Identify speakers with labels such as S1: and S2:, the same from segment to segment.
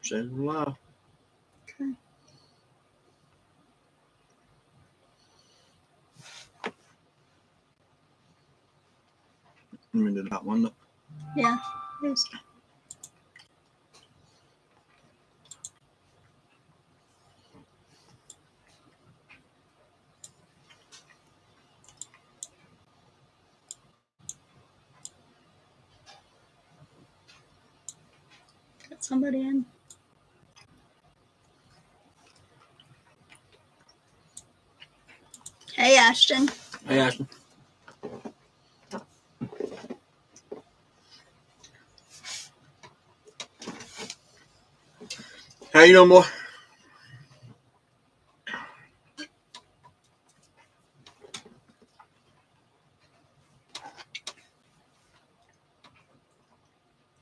S1: Says live.
S2: Okay.
S1: Let me do that window.
S2: Yeah. There's... Got somebody in. Hey, Ashton.
S1: Hey, Ashton. How you doing, boy?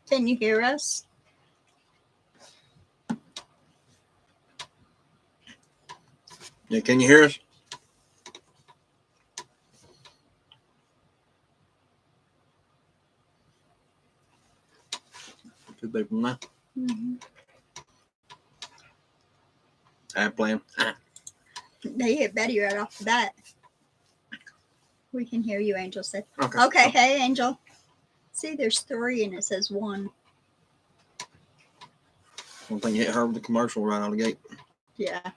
S2: Can you hear us?
S1: Yeah, can you hear us? Two people now.
S2: Mm-hmm.
S1: Ad playing.
S2: They hit Betty right off the bat. We can hear you, Angel said.
S1: Okay.
S2: Okay, hey, Angel. See, there's 3 and it says 1.
S1: One thing hit her with the commercial right out of the gate.
S2: Yeah.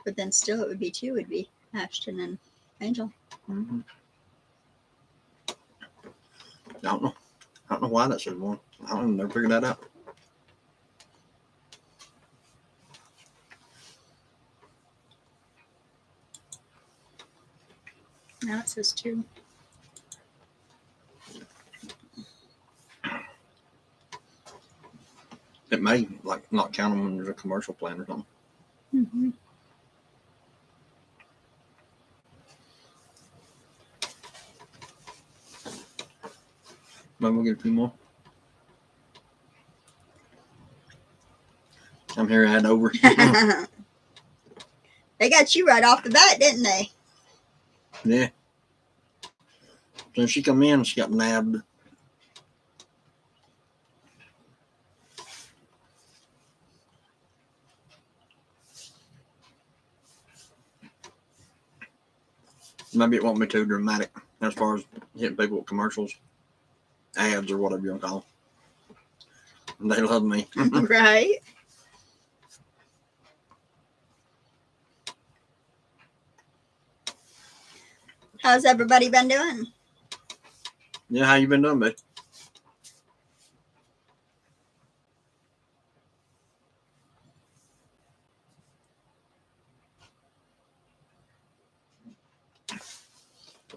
S2: But then still it would be 2 would be Ashton and Angel.
S1: Mm-hmm. I don't know why that says 1. I don't never figured that out.
S2: Now it says 2.
S1: It may like not count them when there's a commercial playing or something.
S2: Mm-hmm.
S1: Maybe we'll get a few more. I'm here at over.
S2: They got you right off the bat, didn't they?
S1: Yeah. So she come in, she got nabbed. Maybe it won't be too dramatic as far as hitting people with commercials, ads, or whatever you want to call them. They love me.
S2: Right? How's everybody been doing?
S1: Yeah, how you been doing, babe?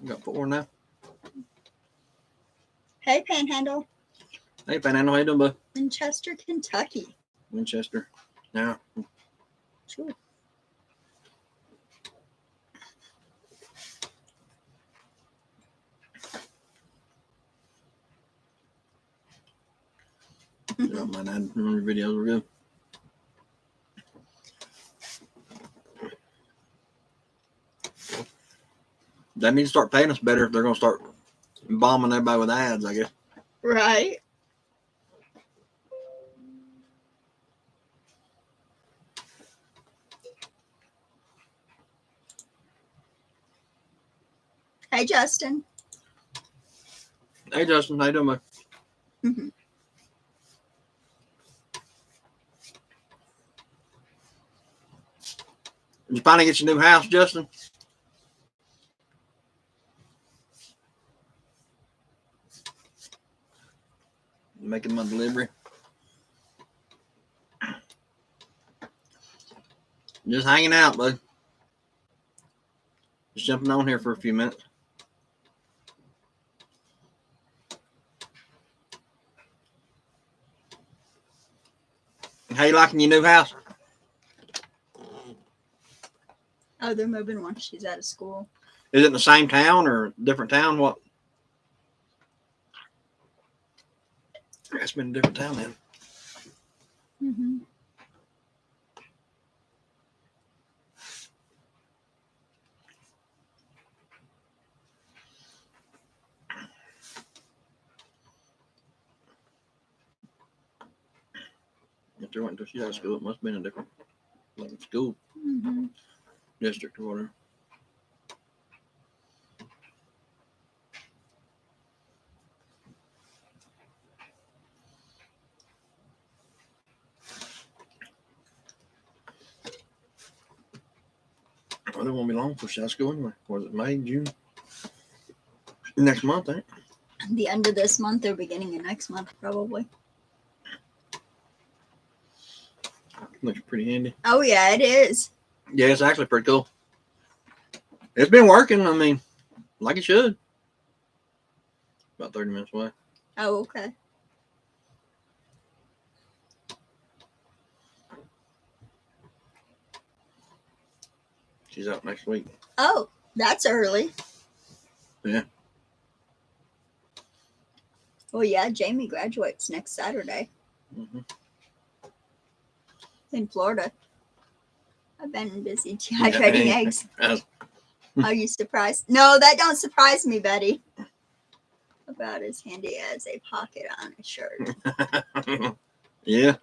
S1: We got 4 now.
S2: Hey, Panhandle.
S1: Hey, Panhandle, how you doing, bud?
S2: Winchester, Kentucky.
S1: Winchester. Yeah.
S2: Sure.
S1: Don't mind that. Your videos were good. They need to start paying us better if they're going to start bombing everybody with ads, I guess.
S2: Right? Hey, Justin.
S1: Hey, Justin, how you doing, bud?
S2: Mm-hmm.
S1: Did you finally get your new house, Justin? Making my delivery. Just hanging out, bud. Just jumping on here for a few minutes. How you liking your new house?
S2: Oh, they're moving once she's out of school.
S1: Is it in the same town or different town? What? It's been a different town then.
S2: Mm-hmm.
S1: If they went until she's out of school, it must have been a different like school district or whatever. Well, it won't be long before she's out of school anyway. Was it May, June? Next month, ain't it?
S2: The end of this month or beginning of next month, probably.
S1: Looks pretty handy.
S2: Oh, yeah, it is.
S1: Yeah, it's actually pretty cool. It's been working, I mean, like it should. About 30 minutes away.
S2: Oh, okay.
S1: She's out next week.
S2: Oh, that's early.
S1: Yeah.
S2: Well, yeah, Jamie graduates next Saturday
S1: Mm-hmm.
S2: in Florida. I've been busy dehydrating eggs. Are you surprised? No, that don't surprise me, Betty. About as handy as a pocket on a shirt.
S1: Yeah.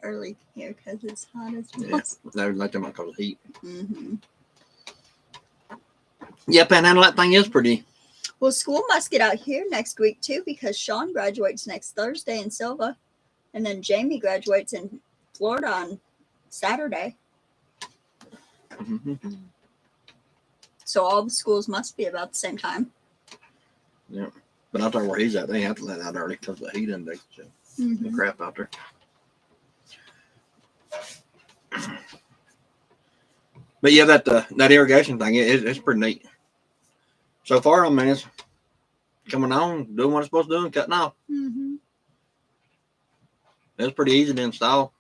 S2: Early here because it's hot as
S1: Yeah.
S2: well.
S1: They would like them because of heat.
S2: Mm-hmm.
S1: Yeah, Panhandle, that thing is pretty.
S2: Well, school must get out here next week too because Sean graduates next Thursday in Silva, and then Jamie graduates in Florida on Saturday.
S1: Mm-hmm.
S2: So all the schools must be about the same time.
S1: Yeah. But I'll tell you where he's at. They have to let out early because of the heat index. The
S2: Mm-hmm.
S1: crap out there. But yeah, that irrigation thing, it's pretty neat. So far, I mean, it's coming on, doing what it's supposed to do, and cutting off.
S2: Mm-hmm.
S1: It's pretty easy to install.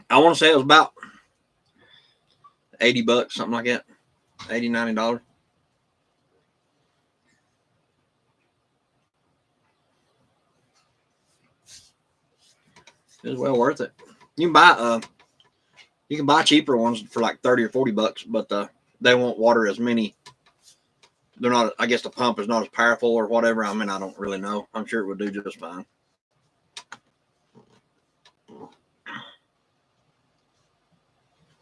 S1: I want to say it was about $80, something like that. $80, $90. It's well worth it. You can buy cheaper ones for like $30 or $40, but they won't water as many. They're not. I guess the pump is not as powerful or whatever. I mean, I don't really know. I'm sure it would do just fine.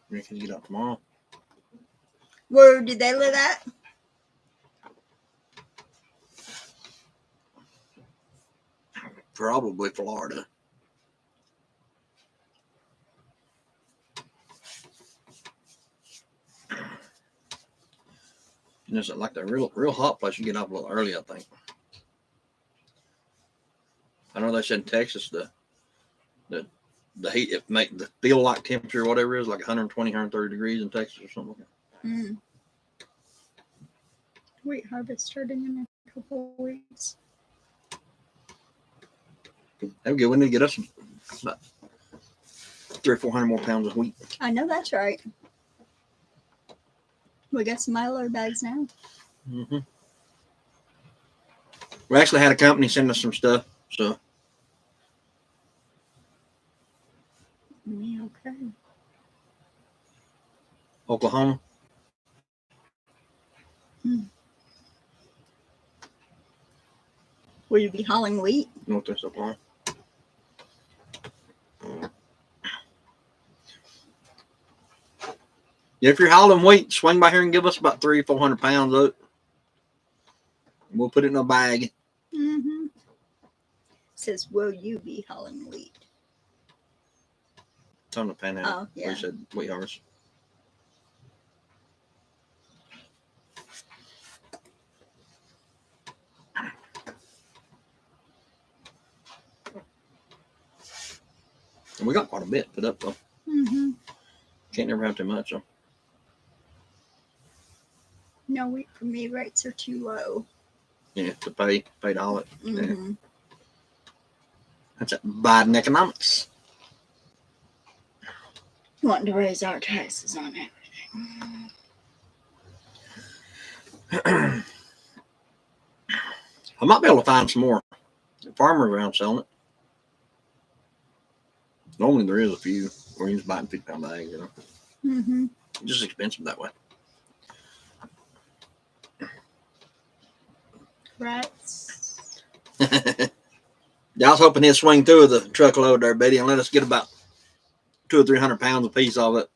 S1: You can get up tomorrow.
S2: Where did they live at?
S1: Probably Florida. And it's like the real hot place. You get up a little early, I think. I know they said in Texas the heat it make the feel like temperature or whatever it is like 120, 130 degrees in Texas or something like that.
S2: Mm. Wheat harvest starting in a couple of weeks.
S1: That'd be good. We need to get us about 300 or 400 more pounds of wheat.
S2: I know that's right. We got some mylar bags now.
S1: Mm-hmm. We actually had a company send us some stuff, so.
S2: Yeah, okay.
S1: Oklahoma.
S2: Will you be hauling wheat?
S1: Northwest Oklahoma. Yeah, if you're hauling wheat, swing by here and give us about 300 or 400 pounds of it. We'll put it in a bag.
S2: Mm-hmm. Says, will you be hauling wheat?
S1: It's on the Panhandle.
S2: Oh, yeah.
S1: We said wheat harvest. And we got quite a bit put up though.
S2: Mm-hmm.
S1: Can't never have too much though.
S2: No, wheat for me rates are too low.
S1: Yeah, to pay to haul it.
S2: Mm-hmm.
S1: Yeah. That's it. Biden economics.
S2: Wanting to raise our taxes on everything.
S1: I might be able to find some more farmers around selling it. Normally there is a few where you just buy in 50-pound bags, you know.
S2: Mm-hmm.
S1: It's just expensive that way.
S2: Rats.
S1: Yeah, I was hoping he'd swing through the truckload there, Betty, and let us get about 200 or 300 pounds a piece of it.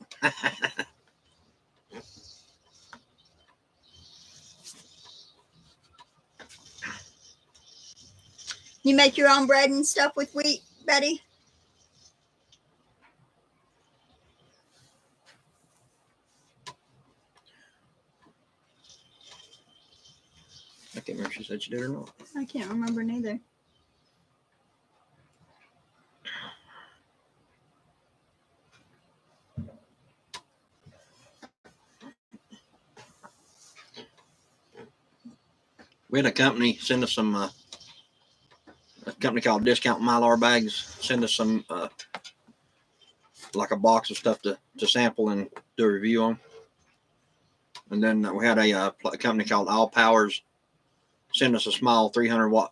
S2: You make your own bread and stuff with wheat, Betty?
S1: I can't remember if she said she did or not.
S2: I can't remember neither.
S1: We had a company send us some, a company called Discount Mylar Bags, send us some, like a box of stuff to sample and do a review on. And then we had a company called All Powers send us a small 300-watt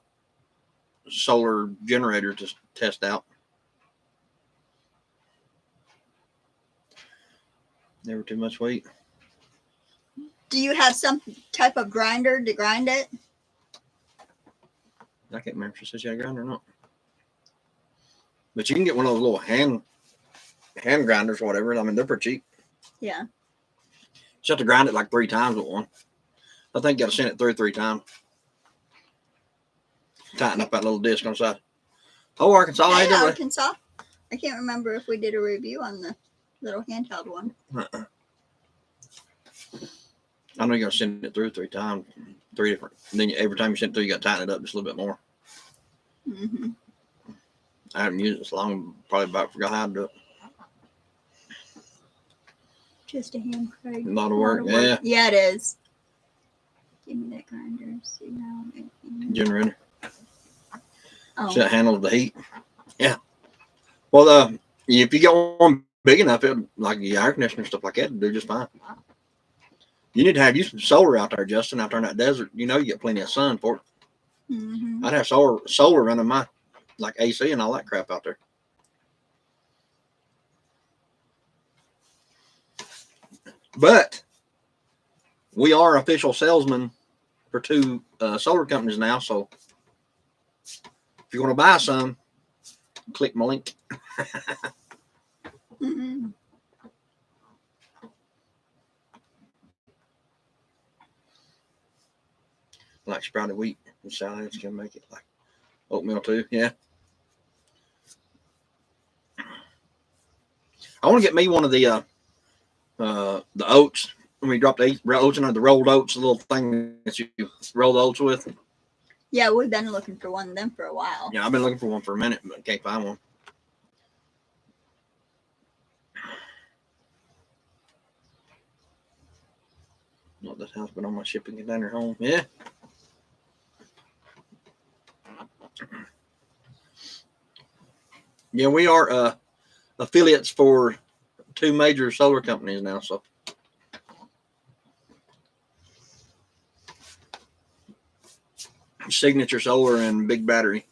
S1: solar generator to test out. Never too much weight.
S2: Do you have some type of grinder to grind it?
S1: I can't remember if she said she had a grinder or not. But you can get one of those little hand grinders or whatever. I mean, they're pretty cheap.
S2: Yeah.
S1: Just have to grind it like 3 times with one. I think you got to send it through 3 times. Tighten up that little disc on the side. Oh, Arkansas.
S2: Hey,
S1: Hey,
S2: Arkansas. I can't remember if we did a review on the little handheld one.
S1: I know you got to send it through 3 times. 3 different. And then every time you send it through, you got to tighten it up just a little bit more.
S2: Mm-hmm.
S1: I haven't used it so long. Probably about forgot how to do it.
S2: Just a hand crank.
S1: A lot of work. Yeah.
S2: Yeah, it is. Give me that grinder. See now.
S1: Generator.
S2: Oh.
S1: So that handles the heat. Yeah. Well, if you get one big enough, it like the air conditioner stuff like that, it'll do just fine. You need to have some solar out there, Justin, out there in that desert. You know you get plenty of sun for it.
S2: Mm-hmm.
S1: I'd have solar running my like AC and all that crap out there. But we are official salesmen for 2 solar companies now. So if you want to buy some, click my link.
S2: Mm-hmm.
S1: Like sprouted wheat and salads can make it like oatmeal too. Yeah. I want to get me one of the oats. When we drop the oats in the rolled oats, the little thing that you roll the oats with.
S2: Yeah, we've been looking for one of them for a while.
S1: Yeah, I've been looking for one for a minute, but can't find one. Not this house, but on my shipping container home. Yeah. Yeah, we are affiliates for 2 major solar companies now. So Signature Solar and Big Battery.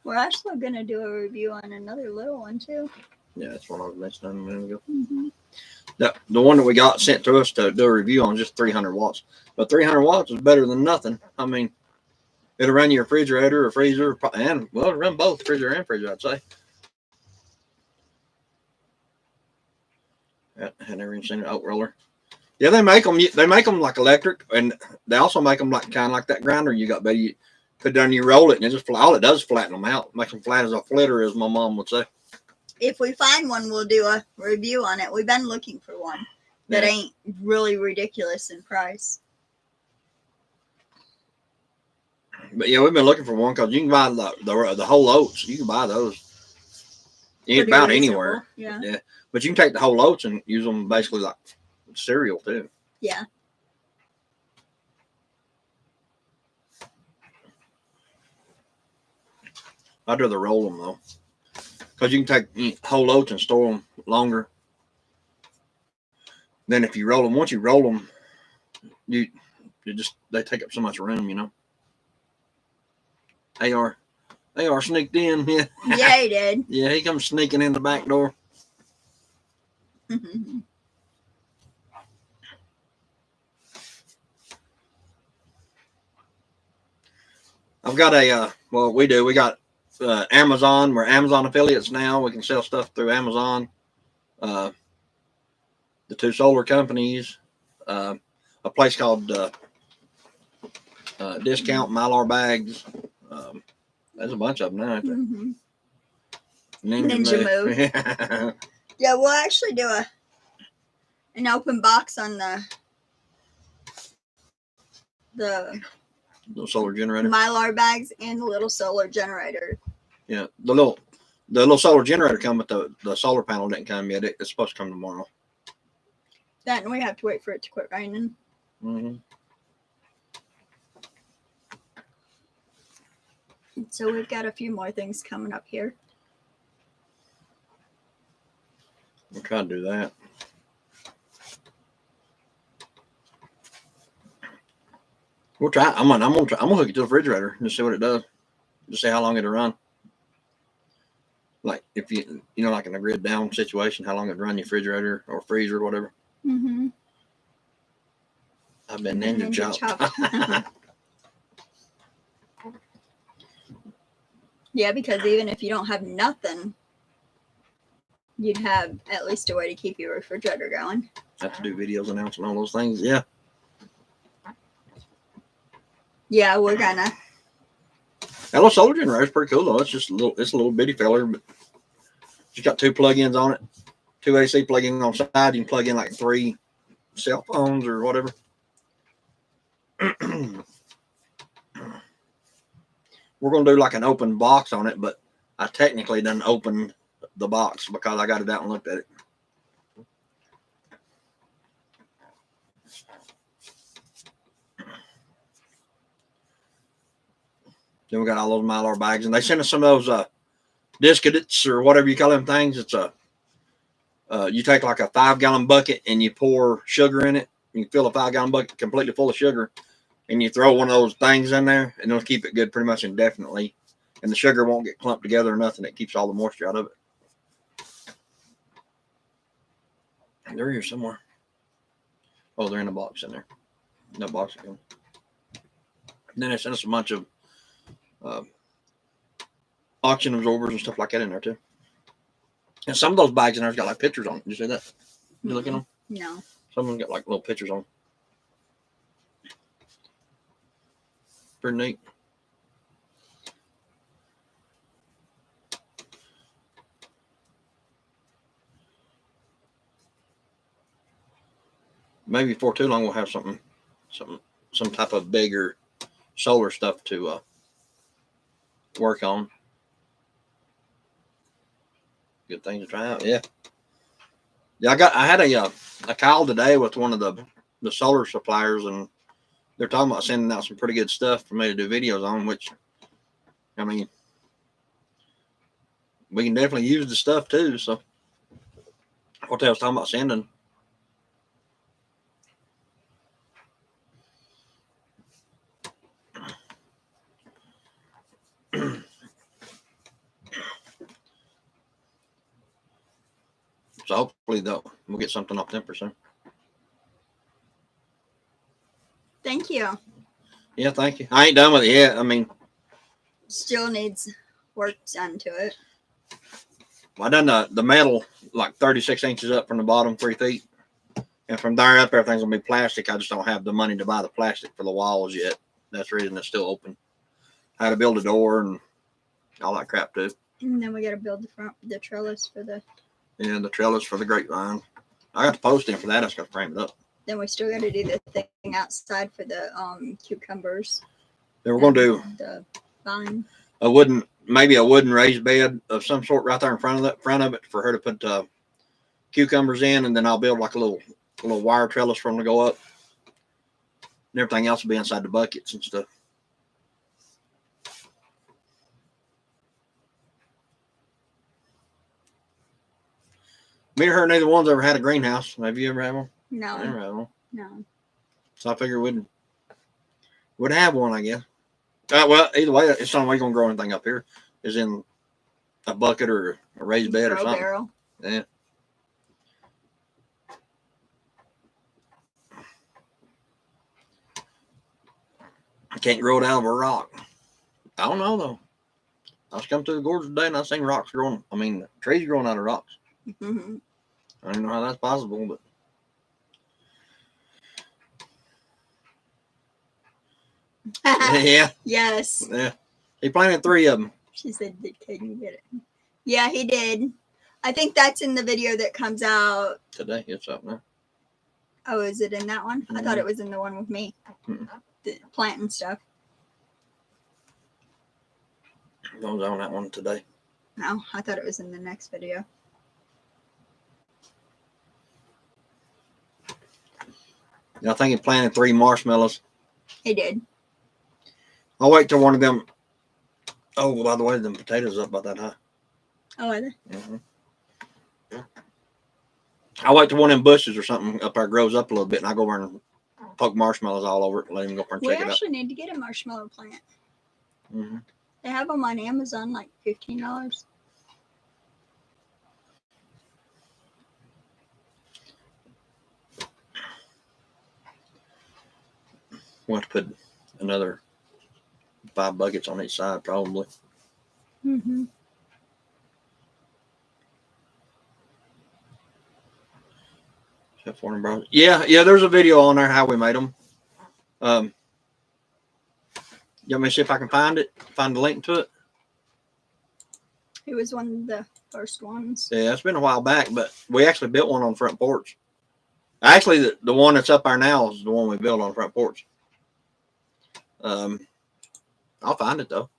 S2: We're actually going to do a review on another little one too.
S1: Yeah, that's one I was mentioning a minute ago.
S2: Mm-hmm.
S1: The one that we got sent to us to do a review on is just 300 watts. But 300 watts is better than nothing. I mean, it'll run your refrigerator or freezer, and well, it'll run both freezer and freezer, I'd say. I never even seen an oat roller. Yeah, they make them. They make them like electric, and they also make them like kind of like that grinder you got, baby. You put it down, you roll it, and it just all it does is flatten them out, make them flat as a flitter, as my mom would say.
S2: If we find one, we'll do a review on it. We've been looking for one that ain't really ridiculous in price.
S1: But yeah, we've been looking for one because you can buy the whole oats. You can buy those. You can about anywhere.
S2: Yeah.
S1: Yeah. But you can take the whole oats and use them basically like cereal too.
S2: Yeah.
S1: I'd rather roll them though, because you can take whole oats and store them longer. Then if you roll them, once you roll them, they take up so much room, you know. AR sneaked in. Yeah.
S2: Yeah, he did.
S1: Yeah, he comes sneaking in the back door. I've got well, we got Amazon. We're Amazon affiliates now. We can sell stuff through Amazon. The 2 solar companies. A place called Discount Mylar Bags. There's a bunch of them now.
S2: Mm-hmm.
S1: Ninja
S2: Move. Yeah, we'll actually do an open box on the
S1: solar generator.
S2: Mylar bags and the little solar generator.
S1: Yeah, the little solar generator come, but the solar panel didn't come yet. It's supposed to come tomorrow.
S2: Then we have to wait for it to quit raining.
S1: Mm-hmm.
S2: So we've got a few more things coming up here.
S1: We'll try to do that. We'll try. I'm gonna hook it to the refrigerator and just see what it does. Just see how long it'll run. Like if you like in a grid down situation, how long it'll run your refrigerator or freezer or whatever.
S2: Mm-hmm.
S1: I've been ninja chopped.
S2: Yeah, because even if you don't have nothing, you'd have at least a way to keep your refrigerator going.
S1: Have to do videos announcing all those things. Yeah.
S2: Yeah, we're gonna.
S1: That little solar generator is pretty cool though. It's just a little bitty filler, but it's got 2 plug-ins on it. 2 AC plug-ins on side. You can plug in like 3 cell phones or whatever. We're gonna do like an open box on it, but I technically didn't open the box because I got it out and looked at it. Then we got all those Mylar bags, and they sent us some of those discadets or whatever you call them things. It's you take like a 5-gallon bucket and you pour sugar in it. You fill a 5-gallon bucket completely full of sugar, and you throw one of those things in there, and it'll keep it good pretty much indefinitely. And the sugar won't get clumped together or nothing. It keeps all the moisture out of it. They're here somewhere. Oh, they're in a box in there. No box again. Then they sent us a bunch of oxygen absorbers and stuff like that in there too. And some of those bags in there's got like pictures on it. Did you see that? You look at them?
S2: No.
S1: Some of them got like little pictures on them. Pretty neat. Maybe before too long we'll have some type of bigger solar stuff to work on. Good thing to try out. Yeah. I had a call today with one of the solar suppliers, and they're talking about sending out some pretty good stuff for me to do videos on, which, I mean, we can definitely use the stuff too. So what they was talking about sending. So hopefully we'll get something off them for soon.
S2: Thank you.
S1: Yeah, thank you. I ain't done with it yet. I mean,
S2: still needs work done to it.
S1: I done the metal like 36 inches up from the bottom, 3 feet. And from there up, everything's going to be plastic. I just don't have the money to buy the plastic for the walls yet. That's the reason it's still open. I had to build a door and all that crap too.
S2: And then we got to build the trellis for the...
S1: Yeah, the trellis for the grapevine. I got the post in for that. I just got to frame it up.
S2: Then we still got to do the thing outside for the cucumbers.
S1: Then we're going to do
S2: the vine.
S1: Maybe a wooden raised bed of some sort right there in front of it for her to put cucumbers in, and then I'll build like a little wire trellis for them to go up. And everything else will be inside the buckets and stuff. Me or her, neither one's ever had a greenhouse. Have you ever had one?
S2: No.
S1: I never had one.
S2: No.
S1: So I figure would have one, I guess. Well, either way, it's the only way you're gonna grow anything up here is in a bucket or a raised bed or something.
S2: Barrel.
S1: Yeah. I can't grow it out of a rock. I don't know though. I was coming through the gorge today and I seen rocks growing. I mean, trees growing out of rocks.
S2: Mm-hmm.
S1: I don't know how that's possible, but yeah,
S2: Yes.
S1: yeah. He planted 3 of them
S2: She said, "Did Caden get it?" Yeah, he did. I think that's in the video that comes out.
S1: today. It's up now.
S2: Oh, is it in that one? I thought it was in the one with me.
S1: Mm-mm.
S2: The planting stuff.
S1: I was on that one today.
S2: No, I thought it was in the next video.
S1: I think he planted 3 marshmallows.
S2: He did.
S1: I'll wait till one of them. Oh, by the way, them potatoes up about that high.
S2: Oh, are they?
S1: Mm-hmm. I'll wait till one of them bushes or something up there grows up a little bit, and I go over and poke marshmallows all over it and let him go up there and
S2: We
S1: check it out.
S2: actually need to get a marshmallow plant.
S1: Mm-hmm.
S2: They have them on Amazon, like $15.
S1: We'll have to put another 5 buckets on each side, probably.
S2: Mm-hmm.
S1: Yeah, there's a video on there how we made them. You want me to see if I can find the link to it?
S2: It was one of the first ones.
S1: Yeah, it's been a while back, but we actually built one on the front porch. Actually, the one that's up there now is the one we built on the front porch. I'll find it though.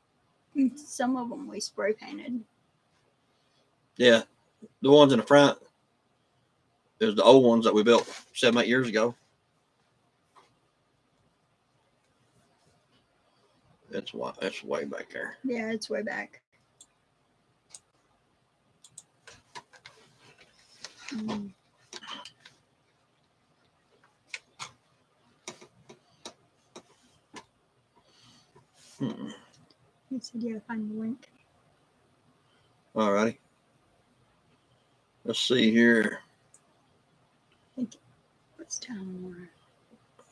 S2: Some of them we spray painted.
S1: Yeah, the ones in the front is the old ones that we built 7-8 years ago. It's way back there.
S2: Yeah, it's way back. He said, "Yeah, find the link."
S1: Alrighty. Let's see here.
S2: What's time more?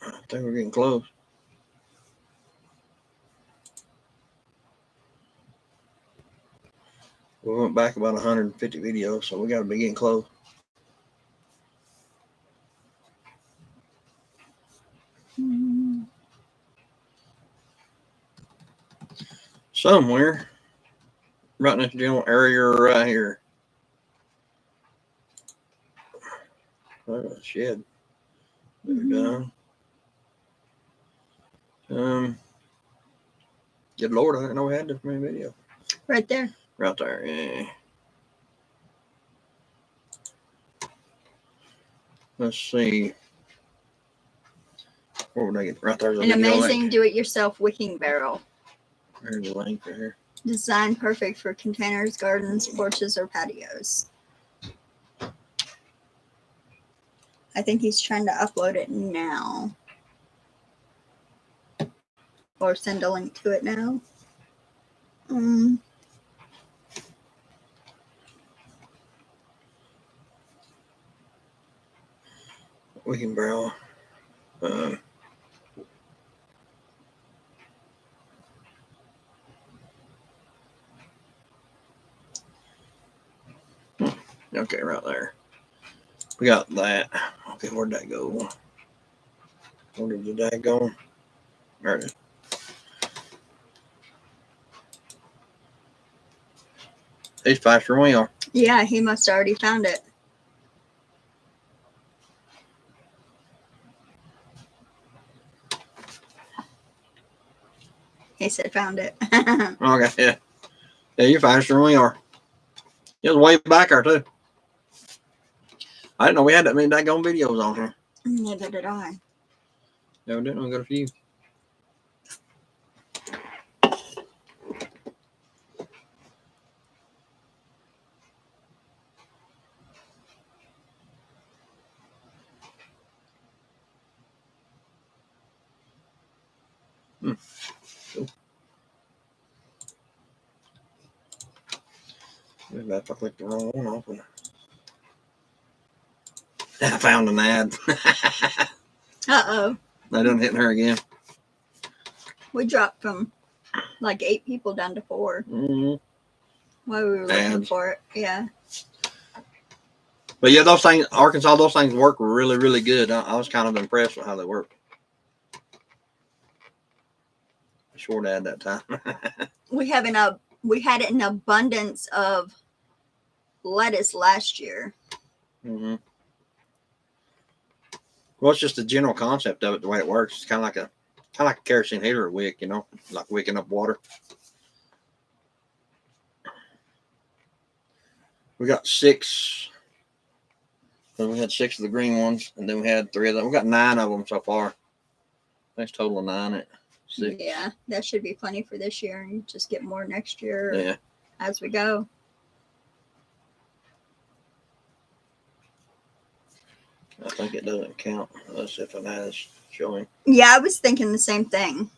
S1: I think we're getting close. We went back about 150 videos, so we got to be getting close. Somewhere right in this general area right here. Shed. They're done. Good Lord, I didn't know we had this many videos.
S2: Right there.
S1: Right there, yeah. Let's see. Where would I get? Right there's a
S2: An
S1: video
S2: amazing
S1: link.
S2: do-it-yourself wicking barrel.
S1: There's a link right here.
S2: Designed perfect for containers, gardens, porches, or patios. I think he's trying to upload it now. Or send a link to it now.
S1: Wicking barrel. Okay, right there. We got that. Okay, where'd that go? Where did that go? There it is. He's faster than we are.
S2: Yeah, he must have already found it. He said found it.
S1: Okay, yeah. Yeah, you're faster than we are. He was way back there, too. I didn't know we had that many daggone videos on here.
S2: Neither did I.
S1: Evidently, we got a few. Cool. Maybe if I clicked the wrong one open. I found an ad.
S2: Uh-oh.
S1: I done hitting her again.
S2: We dropped from like 8 people down to 4
S1: Mm-hmm.
S2: while we were looking
S1: Ads.
S2: for it. Yeah.
S1: But yeah, those things, Arkansas, those things work really, really good. I was kind of impressed with how they work. Short ad that time.
S2: We had an abundance of lettuce last year.
S1: Mm-hmm. Well, it's just the general concept of it, the way it works. It's kind of like a kerosene heater wick, you know, like wicking up water. We got 6. So we had 6 of the green ones, and then we had 3 of them. We got 9 of them so far. That's total of 9 at 6.
S2: Yeah, that should be plenty for this year, and just get more next year
S1: Yeah.
S2: as we go.
S1: I think it doesn't count unless if it has showing.
S2: Yeah, I was thinking the same thing.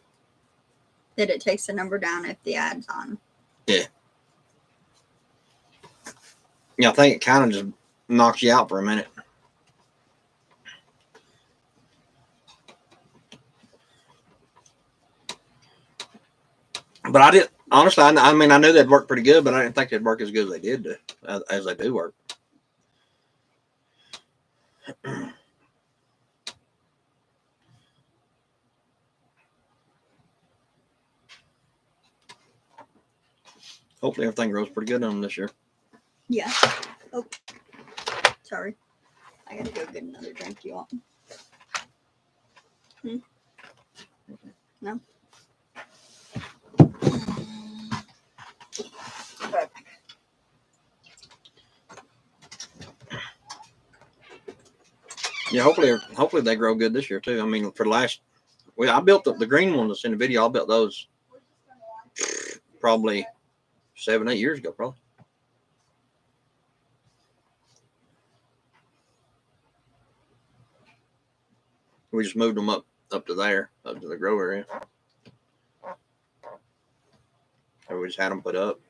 S2: That it takes the number down if the ad's on.
S1: Yeah. Yeah, I think it kind of just knocks you out for a minute. But I didn't, honestly, I mean, I knew they'd work pretty good, but I didn't think they'd work as good as they did, as they do work. Hopefully everything grows pretty good on them this year.
S2: Yeah. Oh, sorry. I gotta go get another drink. Do you want? No. Okay.
S1: Yeah, hopefully they grow good this year too. I mean, for the last, I built the green ones that's in the video. I built those probably 7, 8 years ago, probably. We just moved them up to there, up to the grow area. And we just had them put up.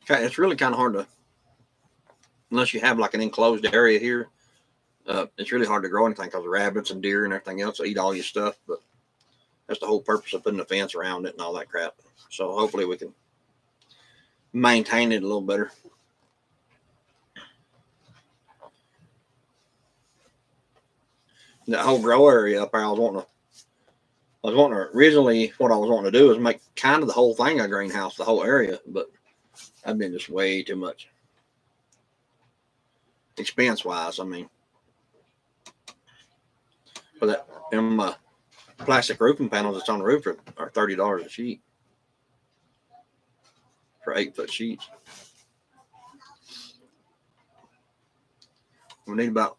S1: It's really kind of hard to, unless you have like an enclosed area here, it's really hard to grow anything because the rabbits and deer and everything else will eat all your stuff. But that's the whole purpose of putting a fence around it and all that crap. So hopefully we can maintain it a little better. That whole grow area up there, I was wanting to originally, what I was wanting to do is make kind of the whole thing a greenhouse, the whole area, but that'd been just way too much expense wise. I mean, for that, them plastic roofing panels that's on the roof are $30 a sheet for 8-foot sheets. We need about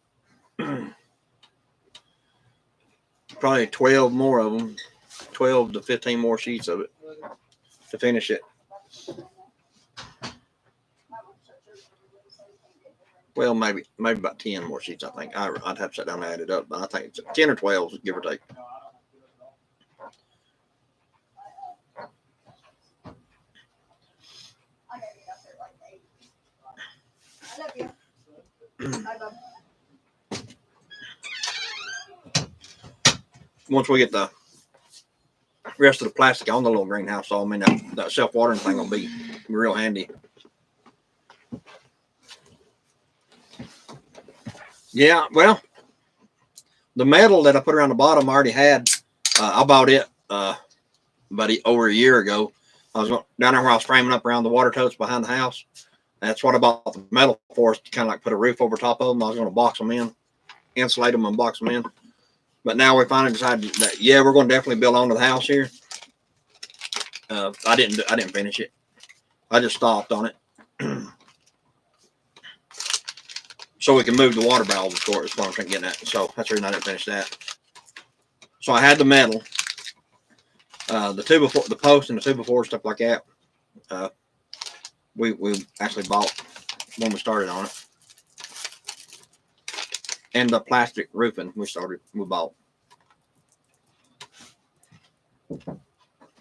S1: probably 12 more of them, 12 to 15 more sheets of it to finish it. Well, maybe about 10 more sheets. I think I'd have to sit down and add it up, but I think it's 10 or 12, give or take. Once we get the rest of the plastic on the little greenhouse, so I mean that self-watering thing will be real handy. Yeah, well, the metal that I put around the bottom I already had. I bought it about over a year ago. I was down there where I was framing up around the water totes behind the house. That's what I bought the metal for, to kind of like put a roof over top of them. I was going to box them in, insulate them and box them in. But now we finally decided that, yeah, we're going to definitely build onto the house here. I didn't finish it. I just stopped on it. So we can move the water valve, of course, is what I'm getting at. So that's the reason I didn't finish that. So I had the metal, the 2x4, the post and the 2x4, stuff like that. We actually bought when we started on it. And the plastic roofing we bought.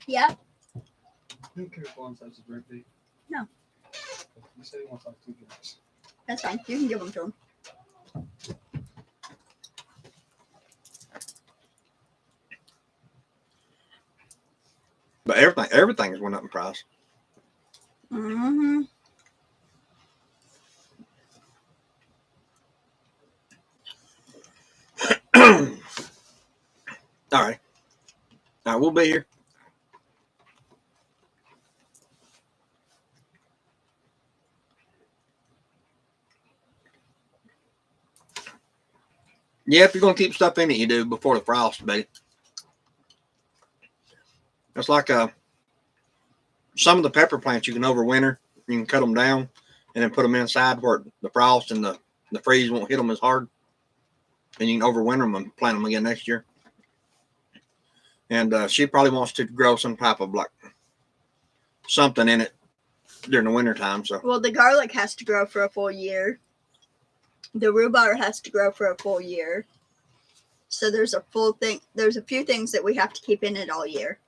S2: Yeah.
S3: I don't care if one size is birthday.
S2: No.
S3: You say he wants like 2 drinks.
S2: That's fine. You can give them to him.
S1: But everything's went up in price.
S2: Mm-hmm.
S1: All right. We'll be here. Yeah, if you're gonna keep stuff in it, you do before the frost, baby. It's like some of the pepper plants you can overwinter. You can cut them down and then put them inside where the frost and the freeze won't hit them as hard. And you can overwinter them and plant them again next year. And she probably wants to grow some type of like something in it during the winter time. So
S2: Well, the garlic has to grow for a full year. The rhubarb has to grow for a full year. So there's a full thing. There's a few things that we have to keep in it all year.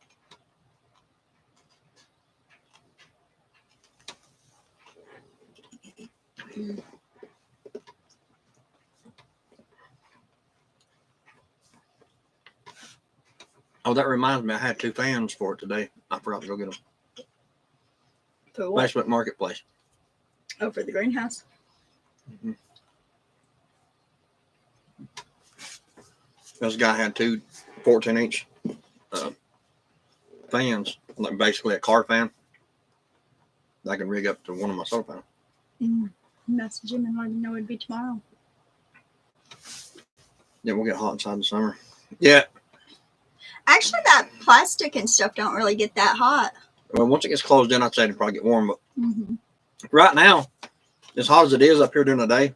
S1: oh, that reminds me, I had 2 fans for it today. I forgot to go get them.
S2: For what?
S1: Facebook Marketplace.
S2: Oh, for the greenhouse.
S1: Mm-hmm. This guy had 2 14-inch fans, like basically a car fan. I can rig up to one of my solar panels.
S2: Message him and let him know it'd be tomorrow.
S1: Yeah, we'll get hot inside the summer. Yeah.
S2: Actually, that plastic and stuff don't really get that hot.
S1: Well, once it gets closed in, I'd say it'd probably get warm. But
S2: Mm-hmm.
S1: right now, as hot as it is up here during the day,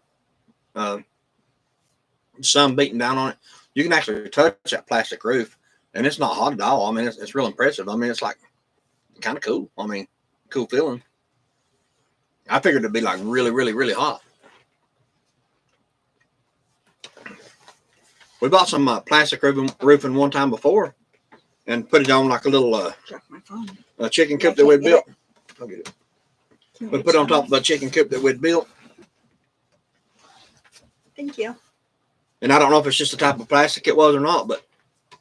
S1: sun beating down on it, you can actually touch that plastic roof, and it's not hot at all. I mean, it's real impressive. I mean, it's like kind of cool. I mean, cool feeling. I figured it'd be like really, really, really hot. We bought some plastic roofing one time before, and put it on like a little
S2: Drop my phone.
S1: chicken
S2: Yeah,
S1: coop that we'd
S2: get
S1: built. I'll get it. We put it on top of a chicken coop that we'd built.
S2: Thank you.
S1: And I don't know if it's just the type of plastic it was or not, but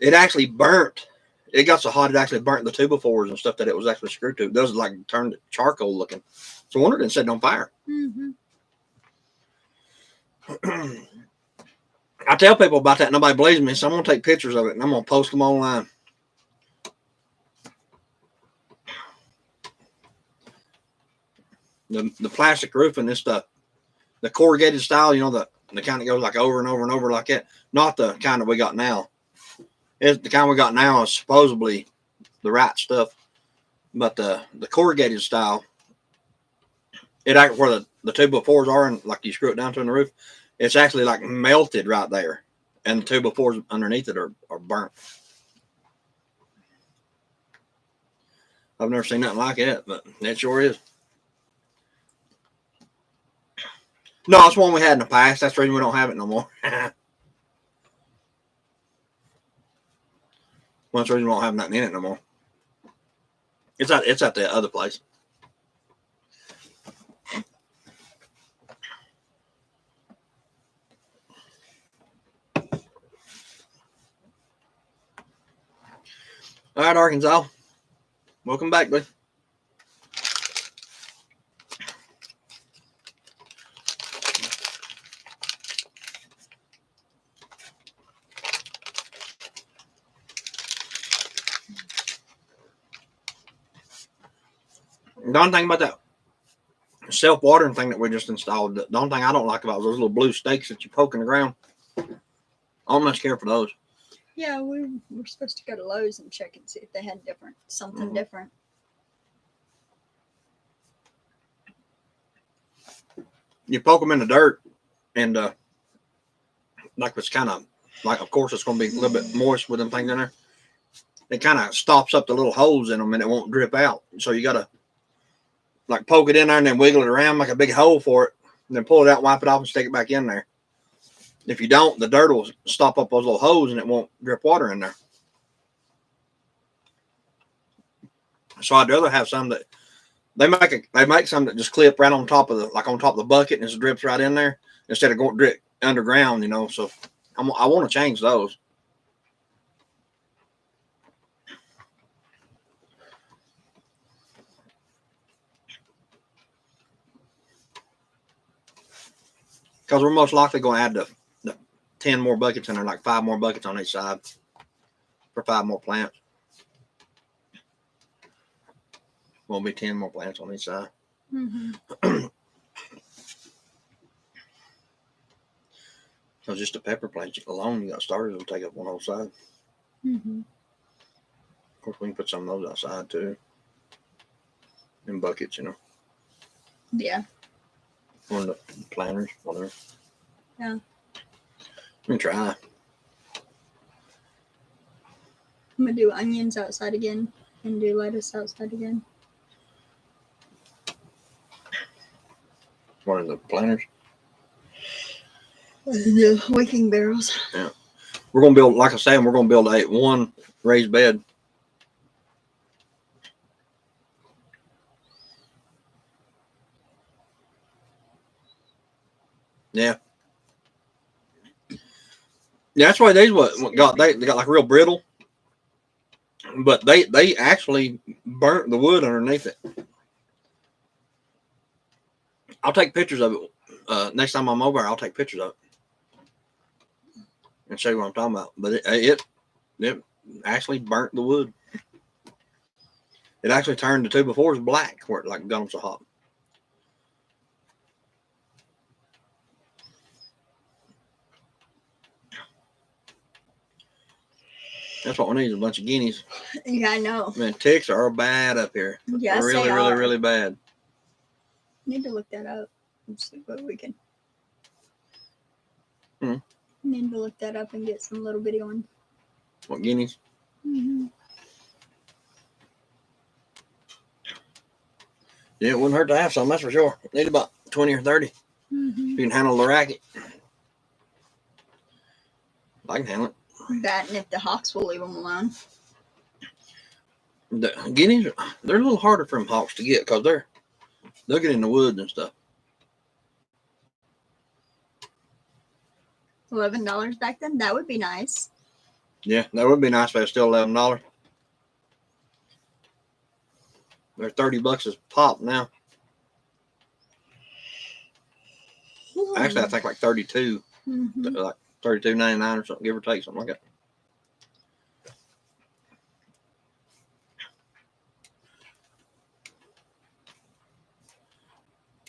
S1: it actually burnt. It got so hot it actually burnt the 2x4s and stuff that it was actually screwed to. Those like turned charcoal looking. So I wondered it set on fire.
S2: Mm-hmm.
S1: I tell people about that, nobody believes me, so I'm gonna take pictures of it and I'm gonna post them online. The plastic roofing, this stuff, the corrugated style, you know, the kind that goes like over and over and over like that. Not the kind that we got now. It's the kind we got now is supposedly the right stuff, but the corrugated style, it act where the 2x4s are, and like you screw it down to in the roof, it's actually like melted right there, and the 2x4s underneath it are burnt. I've never seen nothing like it, but it sure is. No, it's one we had in the past. That's the reason we don't have it no more. That's the reason we don't have nothing in it no more. It's at the other place. All right, Arkansas. Welcome back, bud. The only thing about that self-watering thing that we just installed, the only thing I don't like about those little blue stakes that you poke in the ground. I don't much care for those.
S2: Yeah, we're supposed to go to Lowe's and check and see if they had something different.
S1: You poke them in the dirt, and like it's kind of like, of course, it's going to be a little bit moist with them things in there. It kind of stops up the little holes in them, and it won't drip out. So you got to like poke it in there and then wiggle it around, make a big hole for it, and then pull it out, wipe it off, and stick it back in there. If you don't, the dirt will stop up those little holes, and it won't drip water in there. So I'd rather have some that they make some that just clip right on top of the bucket, and it just drips right in there instead of going drip underground, you know. So I want to change those. Because we're most likely going to add the 10 more buckets in there, like 5 more buckets on each side for 5 more plants. Won't be 10 more plants on each side.
S2: Mm-hmm.
S1: So just the pepper plants alone, you got started, it'll take up one whole side.
S2: Mm-hmm.
S1: Of course, we can put some of those outside too. In buckets, you know.
S2: Yeah.
S1: Or in the planters, whatever.
S2: Yeah.
S1: We can try.
S2: I'm gonna do onions outside again and do lettuce outside again.
S1: What in the planters?
S2: The wicking barrels.
S1: We're going to build, like I said, we're going to build one raised bed. Yeah. Yeah, that's why they got like real brittle, but they actually burnt the wood underneath it. I'll take pictures of it next time I'm over. I'll take pictures of it and show you what I'm talking about. But it actually burnt the wood. It actually turned the 2x4s black where it like got them so hot. That's what we need, is a bunch of guineas.
S2: Yeah, I know.
S1: Man, ticks are bad up here.
S2: Yes,
S1: really,
S2: they
S1: really,
S2: are.
S1: really bad.
S2: Need to look that up and see what we can.
S1: Hmm.
S2: Need to look that up and get some little bitty ones.
S1: What, guineas?
S2: Mm-hmm.
S1: Yeah, it wouldn't hurt to have some, that's for sure. Need about 20 or 30.
S2: Mm-hmm.
S1: You can handle the racket. I can handle it.
S2: That and if the hawks will leave them alone.
S1: The guineas, they're a little harder for them hawks to get because they'll get in the woods and stuff.
S2: $11 back then? That would be nice.
S1: Yeah, that would be nice if it was still $11. They're $30 a pop now. Actually, I think like 32,
S2: Mm-hmm.
S1: like $32.99 or something, give or take, something like that.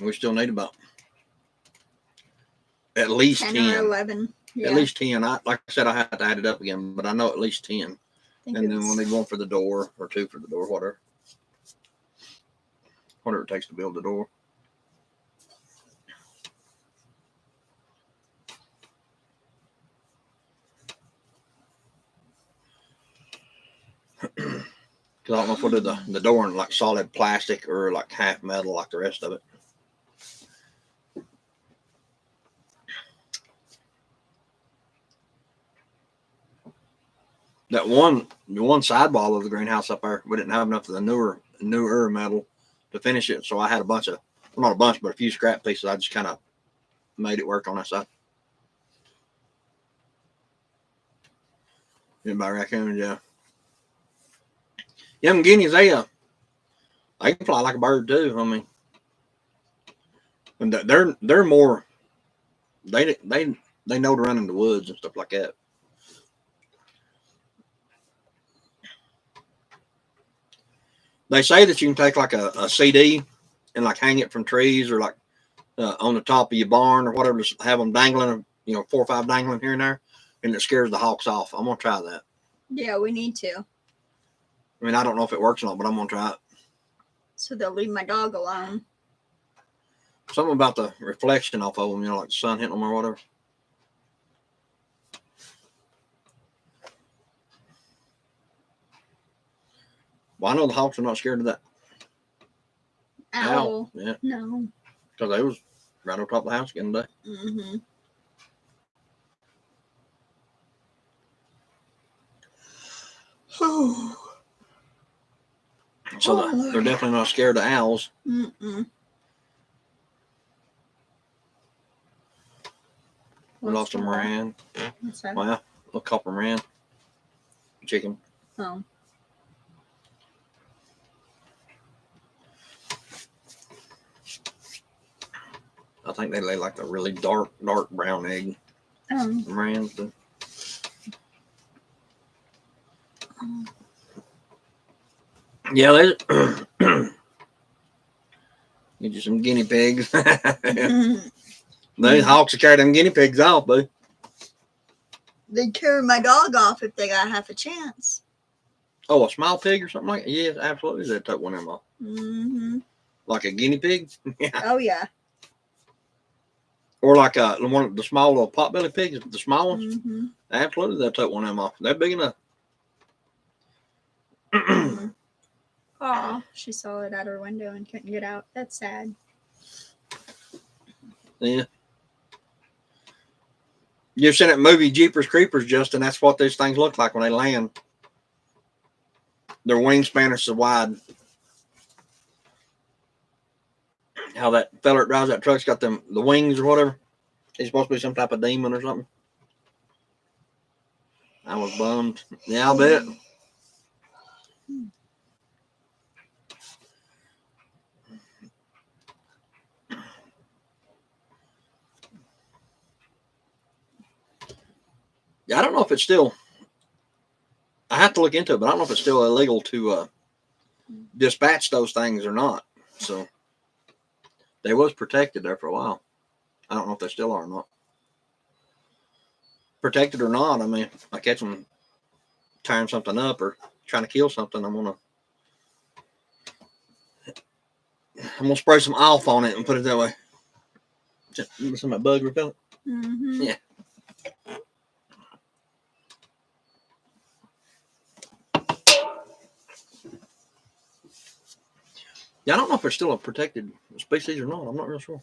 S1: We still need about at least
S2: 10
S1: 10.
S2: or 11. Yeah.
S1: At least 10. Like I said, I had to add it up again, but I know at least 10.
S2: I think
S1: And
S2: it
S1: then
S2: was-
S1: we'll need one for the door or 2 for the door, whatever. Whatever it takes to build the door. Because I don't know if we'll do the door in like solid plastic or like half metal like the rest of it. The one sidewall of the greenhouse up there, we didn't have enough of the newer metal to finish it. So I had a bunch of, well, not a bunch, but a few scrap pieces. I just kind of made it work on that side. Anybody raccoons, yeah. Yeah, them guineas, they can fly like a bird too. I mean, and they're more, they know to run in the woods and stuff like that. They say that you can take like a CD and like hang it from trees or like on the top of your barn or whatever, just have them dangling, 4 or 5 dangling here and there, and it scares the hawks off. I'm gonna try that.
S2: Yeah, we need to.
S1: I mean, I don't know if it works or not, but I'm gonna try it.
S2: So they'll leave my dog alone.
S1: Something about the reflection off of them, like the sun hitting them or whatever. Well, I know the hawks are not scared of that
S2: Owl.
S1: Yeah,
S2: No.
S1: because they was right on top of the house again today.
S2: Mm-hmm.
S1: So they're definitely not scared of owls.
S2: Mm-mm.
S1: We lost a Moran.
S2: What's that?
S1: Wow, a copper Moran. Chicken.
S2: Oh.
S1: I think they lay like a really dark brown egg. Rams do. Yeah, there's get you some guinea pigs. Those hawks will carry them guinea pigs off, boo.
S2: They'd carry my dog off if they got half a chance.
S1: Oh, a small pig or something like that? Yes, absolutely. They'd take one of them off.
S2: Mm-hmm.
S1: Like a guinea pig? Yeah.
S2: Oh, yeah.
S1: Or like one of the small little potbelly pigs, the small ones.
S2: Mm-hmm.
S1: Absolutely, they'll take one of them off. They're big enough.
S2: Oh, she saw it out her window and couldn't get out. That's sad.
S1: Yeah. You've seen that movie Jeepers Creepers, Justin? That's what these things look like when they land. Their wingspan is so wide. How that fella that drives that truck's got the wings or whatever. He's supposed to be some type of demon or something. I was bummed. Yeah, I'll bet. Yeah, I don't know if it's still. I have to look into it, but I don't know if it's still illegal to dispatch those things or not. So they was protected there for a while. I don't know if they still are or not. Protected or not, I mean, if I catch them tearing something up or trying to kill something, I'm gonna spray some Alf on it and put it that way. Some of that bug repellent.
S2: Mm-hmm.
S1: Yeah. Yeah, I don't know if it's still a protected species or not. I'm not real sure.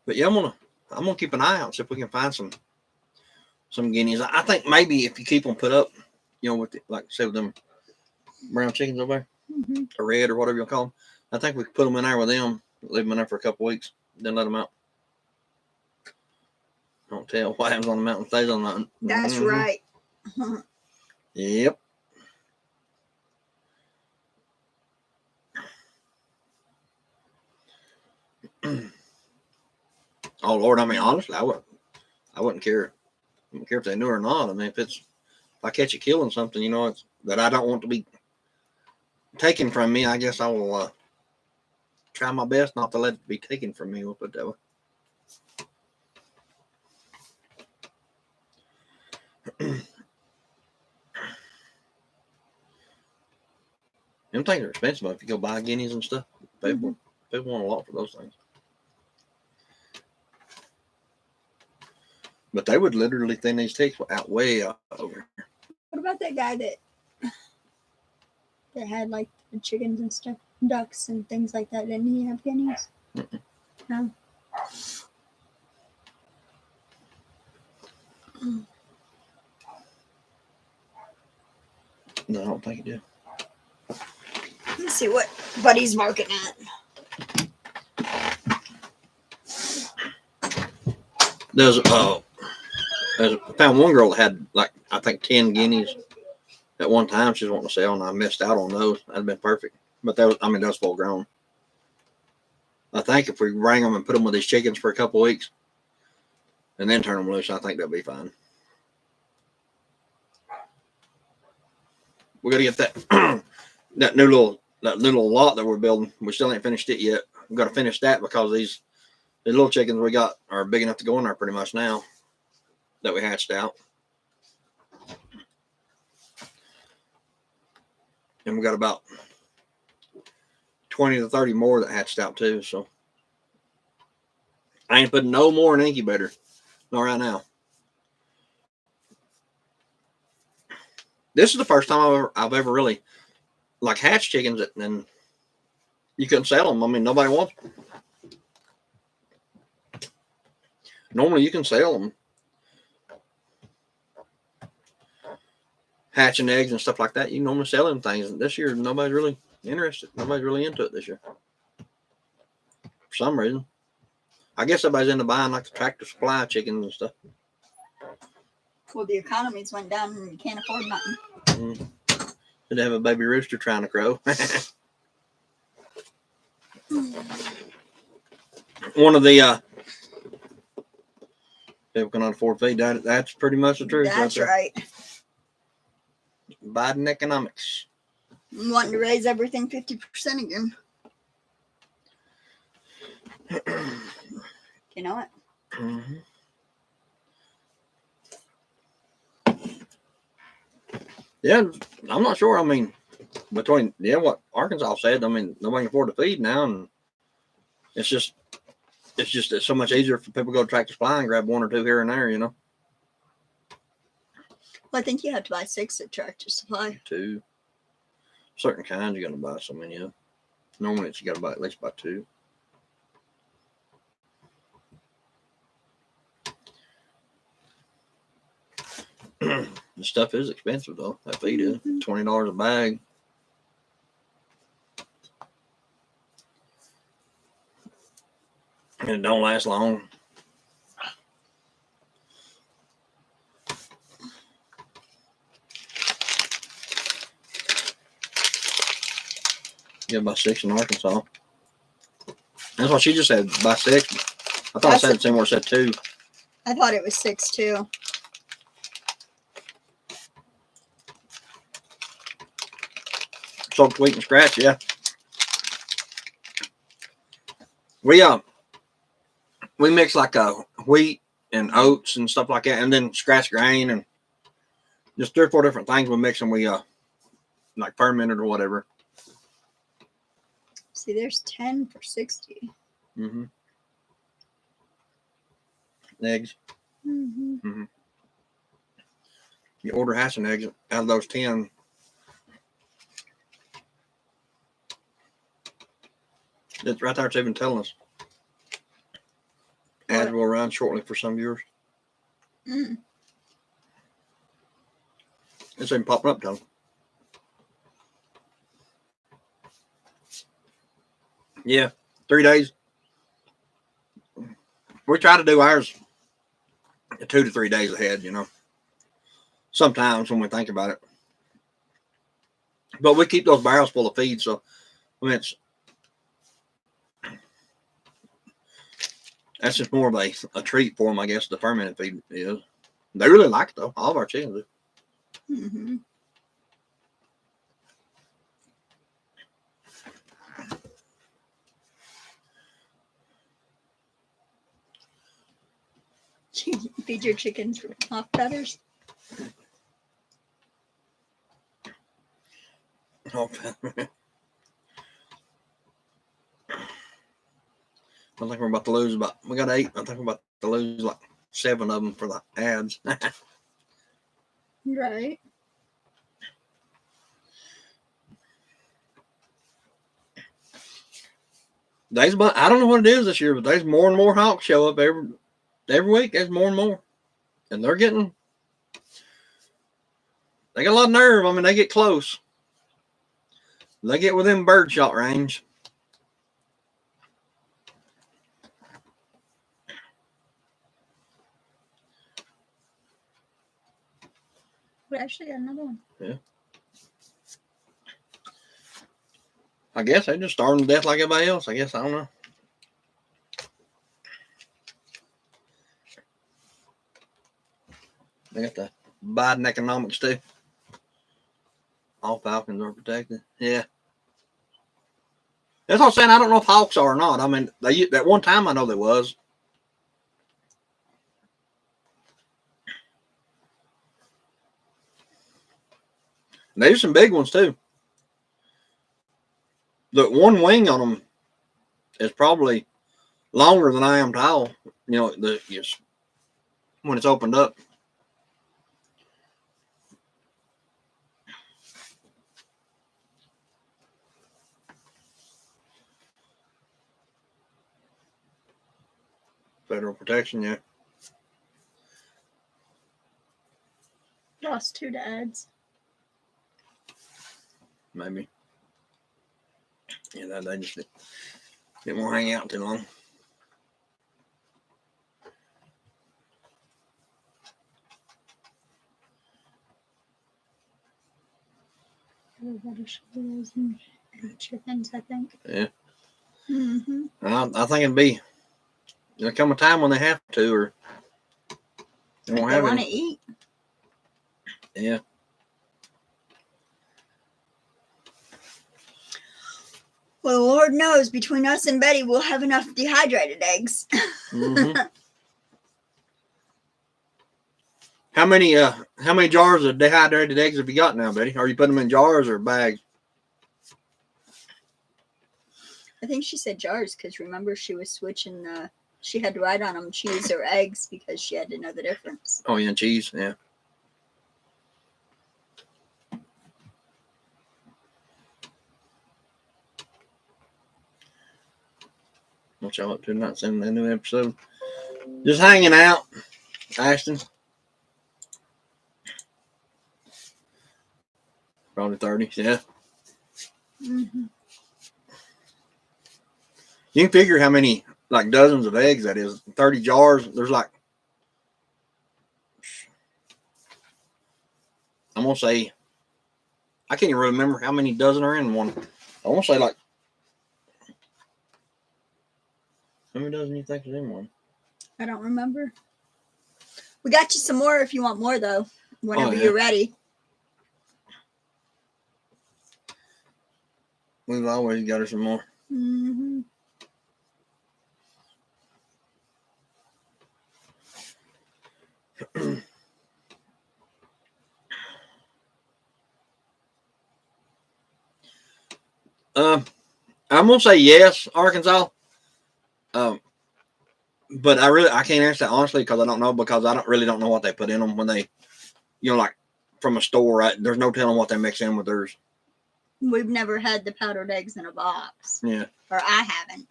S1: But yeah, I'm gonna keep an eye out, see if we can find some guineas. I think maybe if you keep them put up, with like say with them brown chickens over there,
S2: Mm-hmm.
S1: or red or whatever you call them, I think we could put them in there with them, leave them in there for a couple weeks, then let them out. Don't tell what happens on the mountain stays on the mountain.
S2: That's right.
S1: Yep. Oh Lord, I mean honestly, I wouldn't care. I don't care if they knew or not. I mean, if I catch it killing something, it's that I don't want to be taken from me, I guess I will try my best not to let it be taken from me. We'll put it that way. Them things are expensive. If you go buy guineas and stuff, people want a lot for those things. But they would literally thin these ticks out way over.
S2: What about that guy that had like the chickens and stuff, ducks and things like that? Didn't he have guineas? No.
S1: No, I don't think he did.
S2: Let's see what Buddy's marking at.
S1: I found one girl that had I think 10 guineas at one time. She was wanting to sell, and I missed out on those. That'd been perfect. But that was full grown. I think if we bring them and put them with these chickens for a couple of weeks, and then turn them loose, I think they'll be fine. We got to get that that new little lot that we're building. We still ain't finished it yet. We've got to finish that because these little chickens we got are big enough to go in there pretty much now that we hatched out. And we got about 20 to 30 more that hatched out too. So I ain't putting no more in an incubator. Not right now. This is the first time I've ever really hatched chickens and you couldn't sell them. I mean, nobody wants them. Normally you can sell them. Hatching eggs and stuff like that. You can normally sell them things. And this year, nobody's really interested. Nobody's really into it this year. For some reason. I guess everybody's into buying the Tractor Supply chickens and stuff.
S2: Well, the economies went down and you can't afford nothing.
S1: Should have a baby rooster trying to crow. One of the people cannot afford feed. That's pretty much the truth.
S2: That's
S1: there.
S2: right.
S1: Biden economics.
S2: I'm wanting to raise everything 50% again. You know what?
S1: Mm-hmm. Yeah, I'm not sure. I mean, between what Arkansas said, I mean, nobody can afford to feed now, and it's so much easier for people to go to Tractor Supply and grab one or two here and there, you know.
S2: Well, I think you have to buy 6 at Tractor Supply.
S1: 2 certain kinds you got to buy so many of. Normally, you got to buy at least 2. The stuff is expensive though. That feed is $20 a bag. And it don't last long. Yeah, by 6 in Arkansas. That's what she just said. By 6. I thought I said it somewhere. Said 2.
S2: I thought it was 6 too.
S1: Soaked wheat and scratch, yeah. We mix like wheat and oats and stuff like that, and then scratch grain and just 3 or 4 different things we mix, and we like fermented or whatever.
S2: See, there's 10 for 60.
S1: Mm-hmm. Eggs.
S2: Mm-hmm.
S1: Mm-hmm. You order half an eggs out of those 10. It's right there. It's even telling us. Ads will run shortly for some viewers.
S2: Mm.
S1: It's even popping up, though. Yeah, 3 days. We try to do ours 2 to 3 days ahead, you know. Sometimes when we think about it. But we keep those barrels full of feed, so I mean, that's just more of a treat for them, I guess, the fermented feed is. They really like it, though. All of our chickens do.
S2: Mm-hmm. Feed your chickens off feathers.
S1: Oh, I think we're about to lose we got 8. I think we're about to lose like 7 of them for the ads.
S2: Right.
S1: I don't know what it is this year, but there's more and more hawks show up every week. There's more and more. And they got a lot of nerve. I mean, they get close. They get within bird shot range.
S2: We actually got another one.
S1: Yeah. I guess they just starving to death like everybody else. I guess. I don't know. They got the Biden economics too. All falcons are protected. Yeah. That's what I'm saying. I don't know if hawks are or not. I mean, at one time I know there was. There's some big ones too. The one wing on them is probably longer than I am tall. You know, when it's opened up. Federal protection, yeah.
S2: Lost 2 to ads.
S1: Maybe. Yeah, they just didn't want to hang out too long.
S2: Everybody should be raising chickens, I think.
S1: Yeah.
S2: Mm-hmm.
S1: I think it'd be there'll come a time when they have to, or they
S2: If
S1: won't
S2: they
S1: have
S2: want to
S1: any.
S2: eat.
S1: Yeah.
S2: Well, Lord knows, between us and Betty, we'll have enough dehydrated eggs.
S1: Mm-hmm. How many jars of dehydrated eggs have you got now, Betty? Are you putting them in jars or bags?
S2: I think she said jars because remember she was switching she had to write on them cheese or eggs because she had to know the difference.
S1: Oh, yeah, and cheese. Yeah. What y'all up to? Not seeing the new episode. Just hanging out, Ashton. Probably 30s, yeah.
S2: Mm-hmm.
S1: You can figure how many, like dozens of eggs that is. 30 jars. There's like, I'm going to say, I can't even remember how many dozen are in one. I want to say like, how many dozen do you think is in one?
S2: I don't remember. We got you some more if you want more, though, whenever
S1: yeah.
S2: you're ready.
S1: We've always got her some more.
S2: Mm-hmm.
S1: I'm gonna say yes, Arkansas. But I can't answer that honestly because I don't know, because I don't know what they put in them when they, like from a store. Right? There's no telling what they mix in with theirs.
S2: We've never had the powdered eggs in a box.
S1: Yeah,
S2: or I haven't.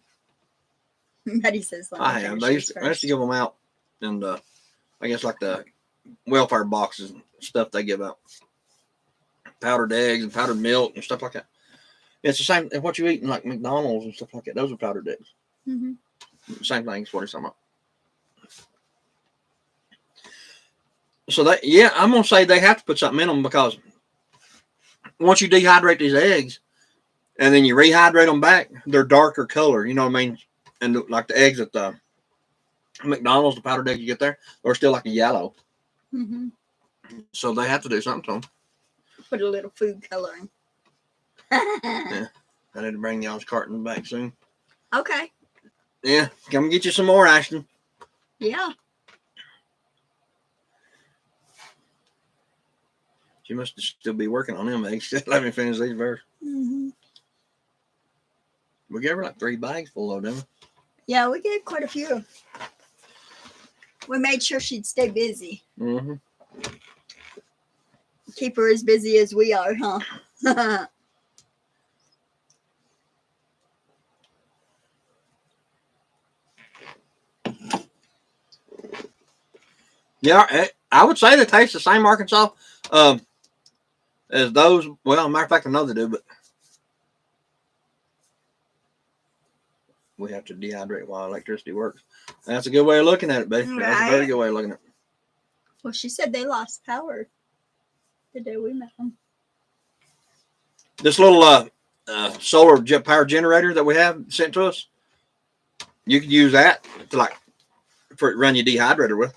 S2: Betty says, "Let me
S1: I have.
S2: finish
S1: I
S2: this
S1: used to give them out, and I guess like the welfare boxes and stuff they give out, powdered eggs and powdered milk and stuff like that. It's the same what you eat in like McDonald's and stuff like that. Those are powdered eggs.
S2: Mm-hmm.
S1: Same thing as what he's talking about. So I'm gonna say they have to put something in them, because once you dehydrate these eggs and then you rehydrate them back, they're darker color. You know what I mean? And like the eggs at the McDonald's, the powdered egg you get there, they're still like a yellow.
S2: Mm-hmm.
S1: So they have to do something to them.
S2: Put a little food coloring.
S1: Yeah. I need to bring y'all's carton back soon.
S2: Okay.
S1: Yeah, come get you some more, Ashton.
S2: Yeah.
S1: She must still be working on them eggs. Let me finish these first.
S2: Mm-hmm.
S1: We gave her like 3 bags full of them.
S2: Yeah, we get quite a few. We made sure she'd stay busy.
S1: Mm-hmm.
S2: Keep her as busy as we are, huh?
S1: Yeah, I would say they taste the same, Arkansas, as those. Well, matter of fact, I know they do, but we have to dehydrate while electricity works. That's a good way of looking at it, baby. That's a very good way of looking at it.
S2: Well, she said they lost power the day we met them.
S1: This little solar power generator that we have sent to us, you could use that to run your dehydrator with.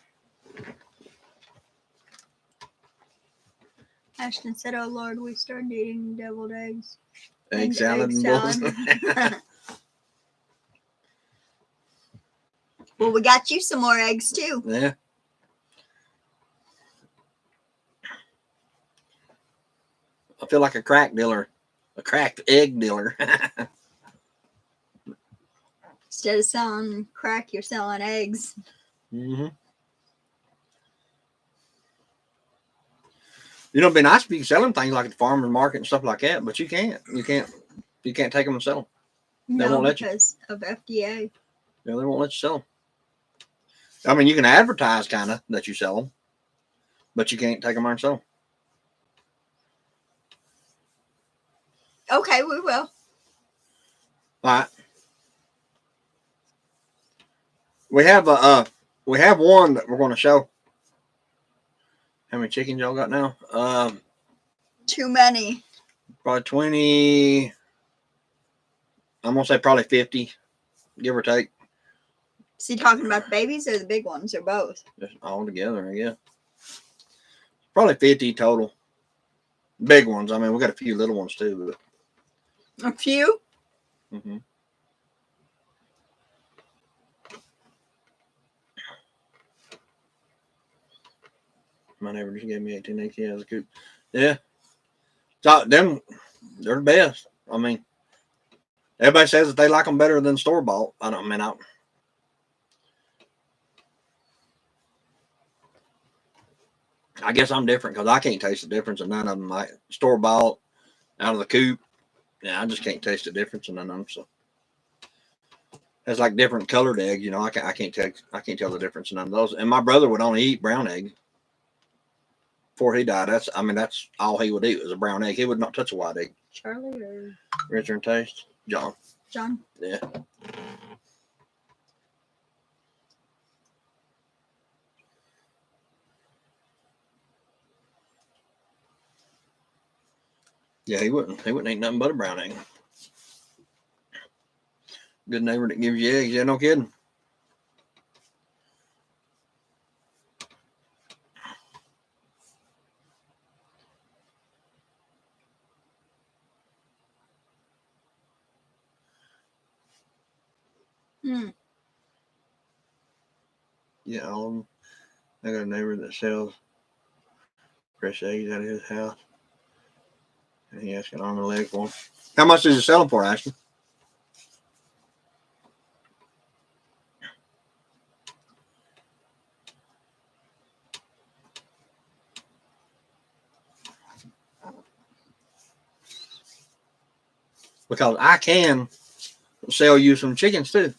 S2: Ashton said, "Oh Lord, we started eating deviled eggs."
S1: Egg salad and
S2: salad. Well, we got you some more eggs too.
S1: Yeah. I feel like a crack dealer, a cracked egg dealer.
S2: Instead of selling crack, you're selling eggs.
S1: Mm-hmm. It'd be nice if you could sell them things like at the farmer's market and stuff like that, but you can't. You can't take them and sell them. They won't let you.
S2: Because of FDA.
S1: Yeah, they won't let you sell them. I mean, you can advertise kind of that you sell them, but you can't take them and sell them.
S2: Okay, we will.
S1: All right. We have one that we're going to show. How many chickens y'all got now?
S2: Too many.
S1: Probably 20. I'm gonna say probably 50, give or take,
S2: Is he talking about the babies or the big ones or both?
S1: just all together. I guess probably 50 total. Big ones. I mean, we got a few little ones too,
S2: A few?
S1: but. My neighbor just gave me 18 eggs. Yeah, that's good. Yeah. So them, they're the best. I mean, everybody says that they like them better than store bought. I guess I'm different because I can't taste the difference in none of them. Like store bought out of the coop, yeah, I just can't taste the difference in none of them. So it's like different colored eggs. You know, I can't tell the difference in none of those. And my brother would only eat brown eggs before he died. That's all he would eat was a brown egg. He would not touch a white egg.
S2: Charlie or
S1: Richer in taste, John.
S2: John?
S1: Yeah. Yeah, he wouldn't eat nothing but a brown egg. Good neighbor that gives you eggs. Yeah, no kidding.
S2: Hmm.
S1: Yeah, all of them. I got a neighbor that sells fresh eggs out of his house. And he asked an arm and a leg for them. How much does he sell them for, Ashton? Because I can sell you some chickens too.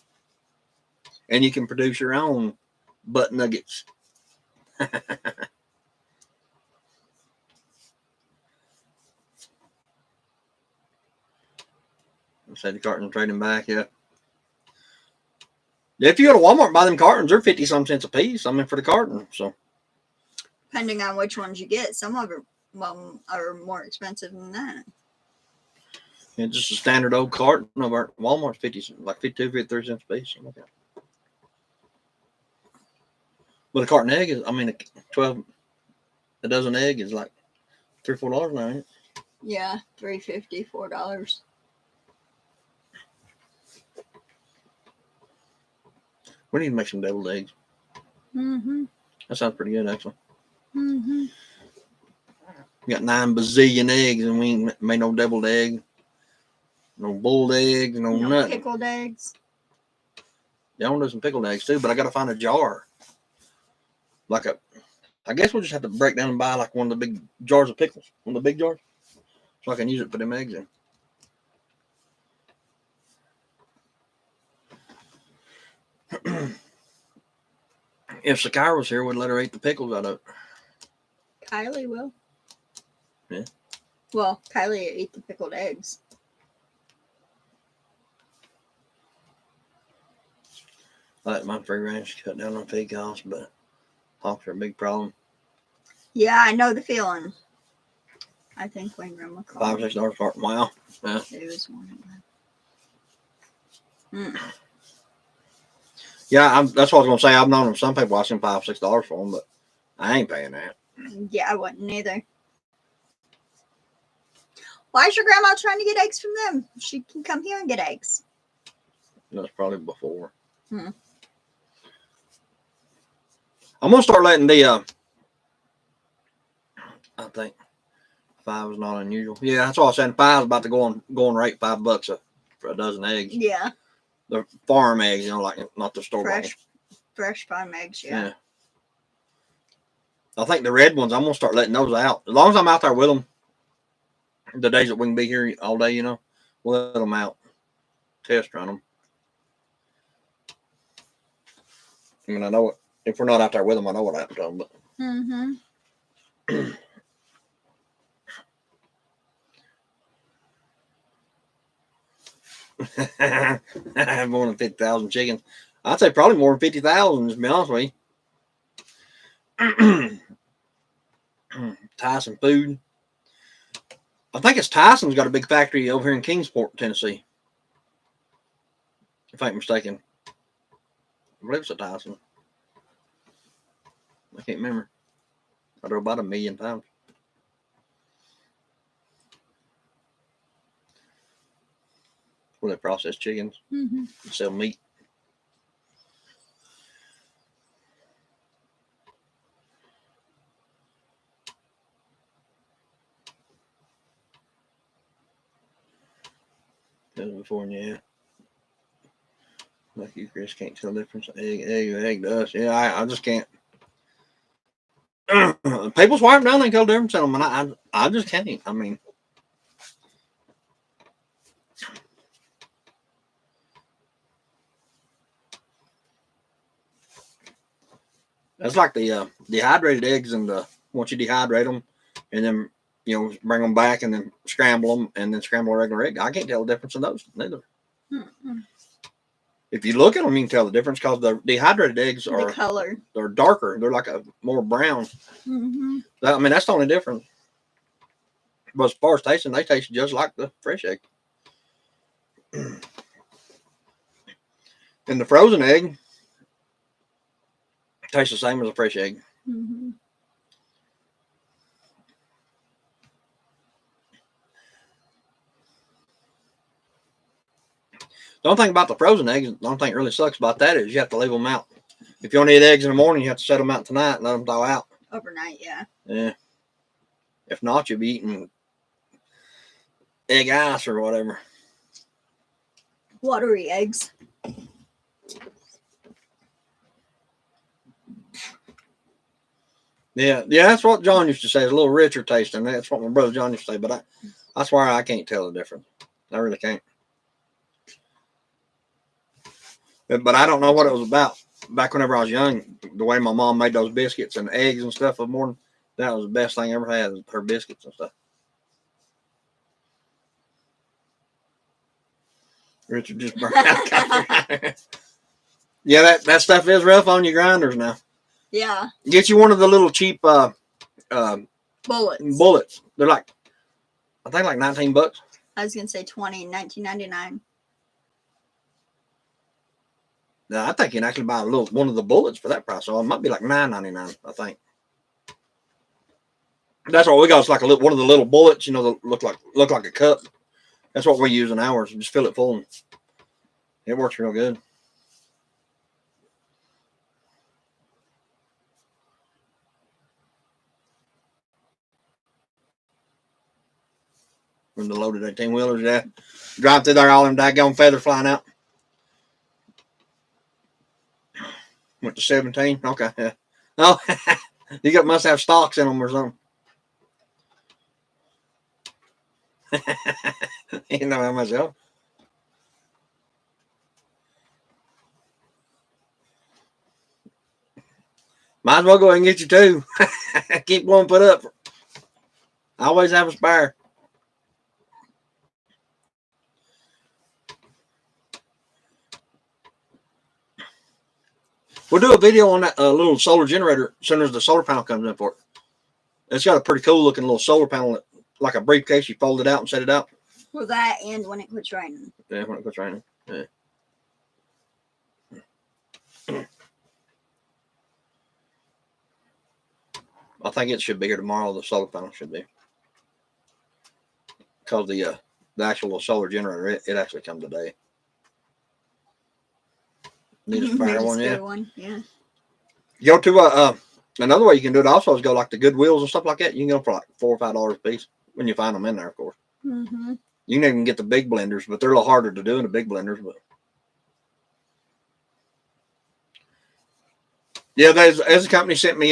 S1: And you can produce your own butt nuggets. Say the carton trading back, yeah. If you go to Walmart and buy them cartons, they're 50 some cents a piece. I mean, for the carton. So
S2: Depending on which ones you get, some of them are more expensive than that.
S1: it's just a standard old carton over at Walmart's 50, like 52, 53 cents a piece. Something like that. But a carton egg is, I mean, a dozen egg is like $3 or $4 now, ain't it?
S2: Yeah, $3.50, $4.
S1: We need to make some deviled eggs.
S2: Mm-hmm.
S1: That sounds pretty good, actually.
S2: Mm-hmm.
S1: We got 9 bazillion eggs, and we ain't made no deviled egg, no boiled eggs, no nothing.
S2: Pickled eggs.
S1: Yeah, I want to do some pickled eggs too, but I got to find a jar. I guess we'll just have to break down and buy like one of the big jars of pickles, one of the big jars, so I can use it for them eggs in. If Sakara was here, we'd let her eat the pickles out of it.
S2: Kylie will.
S1: Yeah.
S2: Well, Kylie ate the pickled eggs.
S1: I like my free range cut down on feed costs, but hawks are a big problem.
S2: Yeah, I know the feeling. I think when Grandma called.
S1: $5, $6 carton. Wow. Yeah.
S2: It was one of them. Mm.
S1: Yeah, that's what I was gonna say. I've known some people I send $5, $6 for them, but I ain't paying that.
S2: Yeah, I wouldn't either. Why is your grandma trying to get eggs from them? She can come here and get eggs.
S1: That's probably before.
S2: Hmm.
S1: I'm gonna start letting the. I think 5 is not unusual. Yeah, that's all I was saying. 5 is about to go on rate $5 for a dozen eggs.
S2: Yeah.
S1: The farm eggs, you know, like not the store bought.
S2: Fresh farm eggs. Yeah.
S1: I think the red ones, I'm gonna start letting those out. As long as I'm out there with them, the days that we can be here all day, you know, we'll let them out, test run them. I mean, I know what, if we're not out there with them, I know what happened to them. But
S2: Mm-hmm.
S1: I have more than 50,000 chickens. I'd say probably more than 50,000, to be honest with you. Tyson Food. I think it's Tyson's got a big factory over here in Kingsport, Tennessee. if I ain't mistaken. I believe it's a Tyson. I can't remember. I drove about 1 million times. Where they process chickens and sell meat. California, yeah. Like you, Chris, can't tell the difference. Egg does. Yeah, I just can't. People swipe down and tell the difference in them, and I just can't. I mean, that's like the dehydrated eggs, and once you dehydrate them, and then bring them back and then scramble them and then scramble a regular egg. I can't tell the difference in those neither. If you look at them, you can tell the difference because the dehydrated eggs are
S2: color.
S1: They're darker. They're like a more brown. I mean, that's the only difference. But as far as tasting, they taste just like the fresh egg. And the frozen egg tastes the same as a fresh egg. The only thing about the frozen eggs, the only thing that really sucks about that is you have to leave them out. If you want to eat eggs in the morning, you have to set them out tonight and let them thaw out.
S2: Overnight, yeah.
S1: Yeah. If not, you'll be eating egg ice or whatever.
S2: Watery eggs.
S1: Yeah, that's what John used to say. It's a little richer tasting. That's what my brother John used to say. But I swear I can't tell the difference. I really can't. But I don't know what it was about. Back whenever I was young, the way my mom made those biscuits and eggs and stuff in the morning, that was the best thing I ever had, her biscuits and stuff. Richard just burned out. Yeah, that stuff is rough on your grinders now.
S2: Yeah.
S1: Get you one of the little cheap bullets. They're like, I think like $19.
S2: I was gonna say 20, $19.99.
S1: Now I think you can actually buy one of the bullets for that price. So it might be like $9.99, I think. That's what we got. It's like one of the little bullets, that look like a cup. That's what we use in ours. Just fill it full, and it works real good. When the loaded 18-wheelers, yeah. Drive through there, all them daggone feathers flying out. Went to 17. Okay, yeah. Oh, you must have stocks in them or something. You know how much else. Might as well go ahead and get you two. Keep one put up. I always have a spare. We'll do a video on that little solar generator as soon as the solar panel comes in for it. It's got a pretty cool looking little solar panel, like a briefcase. You fold it out and set it out.
S2: Well, that and when it quits raining.
S1: Yeah, when it quits raining. Yeah. I think it should be here tomorrow. The solar panel should be, because the actual solar generator it actually comes today. Need a spare one, yeah. Go to another way you can do it also is go like the Goodwills and stuff like that. You can go for like $4 or $5 a piece when you find them in there, of course. You can even get the big blenders, but they're a little harder to do in the big blenders. But yeah, there's a company sent me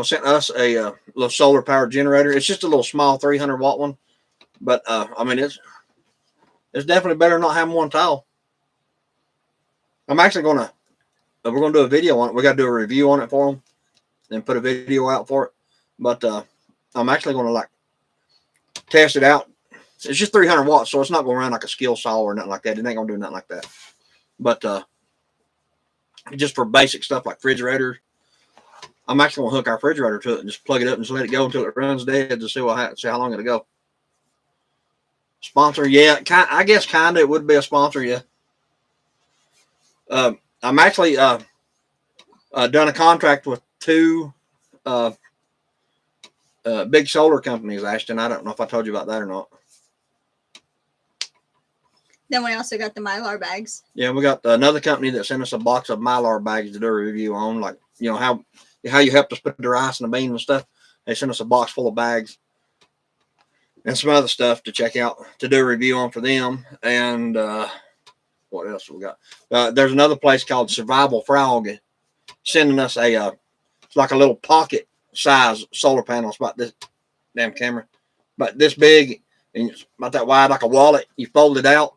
S1: sent us a little solar powered generator. It's just a little small 300-watt one, but I mean it's definitely better than not having one tile. I'm actually we're gonna do a video on it. We got to do a review on it for them, and put a video out for it. But I'm actually gonna test it out. It's just 300 watts, so it's not going to run like a skill saw or nothing like that. It ain't gonna do nothing like that. But just for basic stuff like refrigerators, I'm actually gonna hook our refrigerator to it and just plug it up and just let it go until it runs dead to see how long it'll go. Sponsor, yeah, I guess kinda. It would be a sponsor, yeah. I'm actually done a contract with two big solar companies, Ashton. I don't know if I told you about that or not.
S2: Then we also got the Mylar bags.
S1: Yeah, we got another company that sent us a box of Mylar bags to do a review on, like, you know, how you helped us put the rice and the beans and stuff. They sent us a box full of bags and some other stuff to check out to do a review on for them. And what else we got? There's another place called Survival Frog sending us it's like a little pocket size solar panel. It's about this damn camera, about this big, and it's about that wide, like a wallet. You fold it out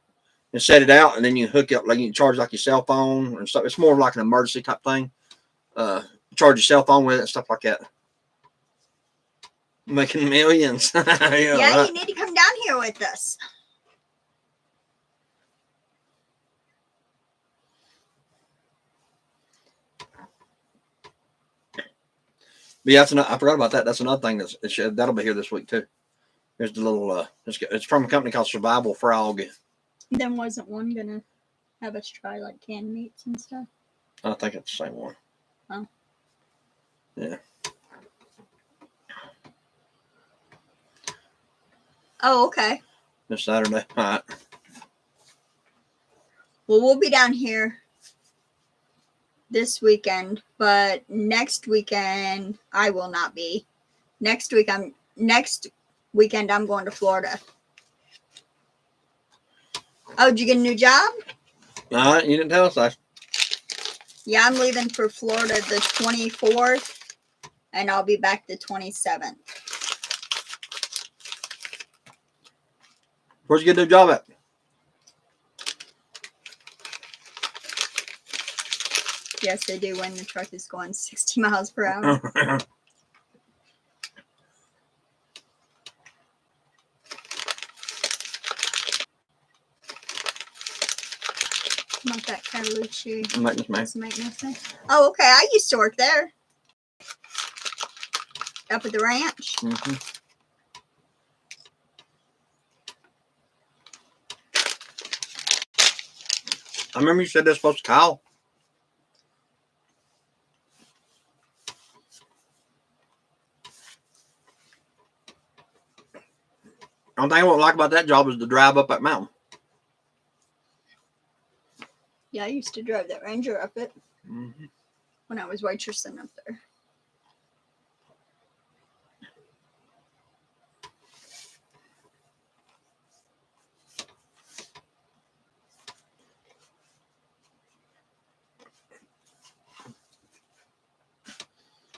S1: and set it out, and then you hook it up, like you can charge like your cell phone and stuff. It's more like an emergency type thing. Charge your cell phone with it and stuff like that. Making millions.
S2: Yeah,
S1: right?
S2: you need to come down here with us.
S1: But yeah, I forgot about that. That's another thing that'll be here this week too. There's the little it's from a company called Survival Frog.
S2: Then wasn't one gonna have us try like canned meats and stuff?
S1: I think it's the same one.
S2: Oh.
S1: Yeah.
S2: Oh, okay.
S1: This Saturday. All right.
S2: Well, we'll be down here this weekend, but next weekend I will not be. Next weekend I'm going to Florida. Oh, did you get a new job?
S1: All right, you didn't tell us that.
S2: Yeah, I'm leaving for Florida the 24th, and I'll be back the 27th.
S1: Where'd you get a new job at?
S2: Yes, they do when the truck is going 60 miles per hour. Not that Carlucci. Doesn't make no sense. Oh, okay. I used to work there. Up at the ranch.
S1: Mm-hmm. I remember you said they're supposed to call. The only thing I won't like about that job is the drive up that mountain.
S2: Yeah, I used to drive that Ranger up it
S1: Mm-hmm.
S2: when I was waitressing up there.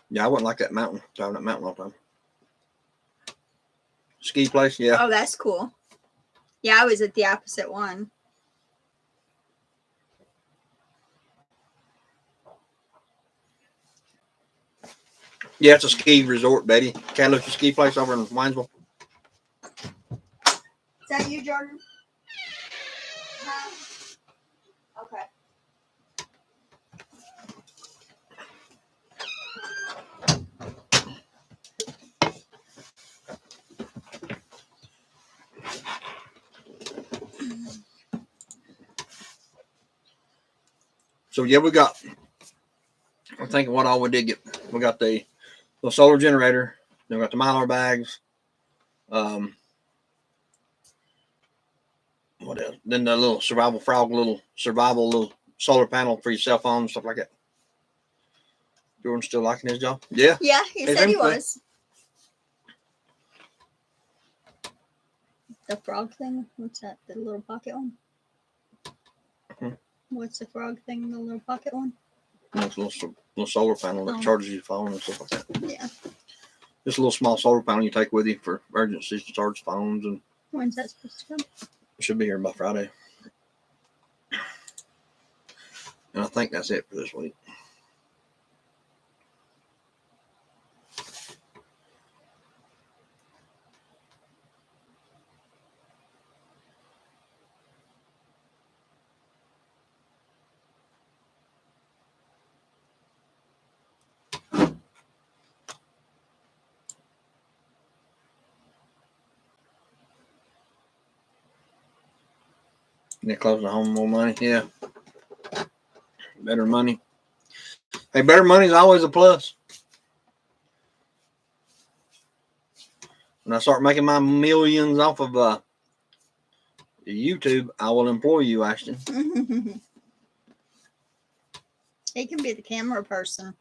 S1: Yeah, I wouldn't like that mountain, driving that mountain all the time. Ski place, yeah.
S2: Oh, that's cool. Yeah, I was at the opposite one.
S1: Yeah, it's a ski resort, Betty. Cataloosa ski place over in Winesville.
S2: Is that you, Jordan? Okay.
S1: So yeah, I'm thinking what all we did get. We got the solar generator. Then we got the Mylar bags. What else? Then the little Survival Frog, little solar panel for your cell phone and stuff like that. Jordan's still liking his job? Yeah.
S2: Yeah, he said he was. The frog thing? What's that? The little pocket one?
S1: Hmm.
S2: What's the frog thing? The little pocket one?
S1: It's a little solar panel that charges your phone and stuff like that.
S2: Yeah.
S1: Just a little small solar panel you take with you for emergencies to charge phones. And
S2: when's that supposed to come?
S1: It should be here by Friday. And I think that's it for this week. They're closing home more money. Yeah. Better money. Hey, better money is always a plus. When I start making my millions off of YouTube, I will employ you, Ashton.
S2: He can be the camera person.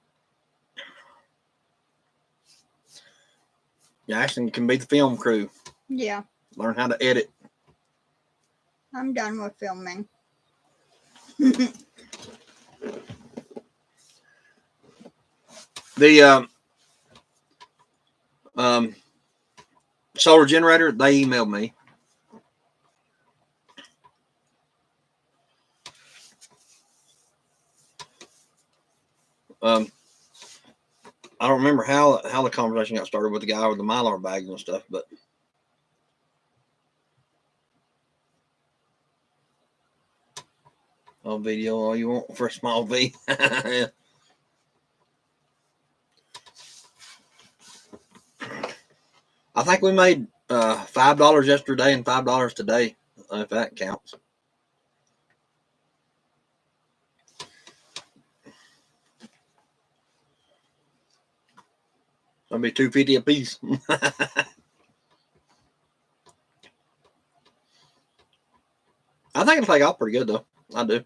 S1: Yeah, Ashton can be the film crew.
S2: Yeah,
S1: Learn how to edit.
S2: I'm done with filming.
S1: The solar generator, they emailed me. I don't remember how the conversation got started with the guy with the Mylar bags and stuff, but I'll video all you want for a small fee. Yeah. I think we made $5 yesterday and $5 today, if that counts. That'll be $2.50 a piece. I think it'll take off pretty good though. I do.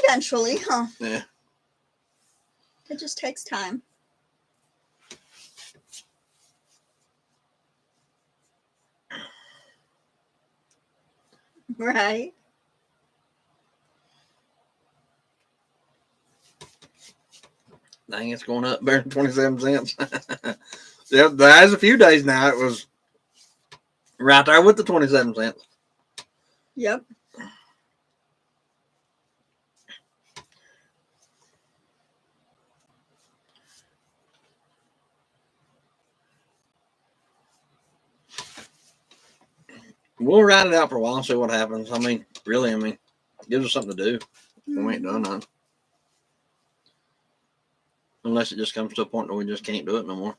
S2: Eventually, huh?
S1: Yeah.
S2: It just takes time. Right?
S1: Dang, it's going up better than 27 cents. Yeah, there's a few days now it was right there with the 27 cents.
S2: Yep.
S1: We'll ride it out for a while and see what happens. I mean, really, it gives us something to do. We ain't done none. Unless it just comes to a point where we just can't do it no more.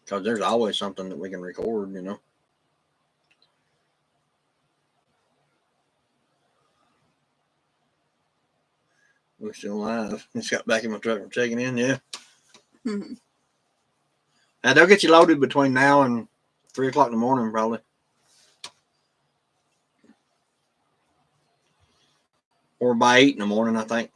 S1: Because there's always something that we can record, you know. We're still alive. Just got back in my truck and checking in, yeah.
S2: Mm-hmm.
S1: And they'll get you loaded between now and 3 o'clock in the morning, probably. Or by 8 in the morning, I think.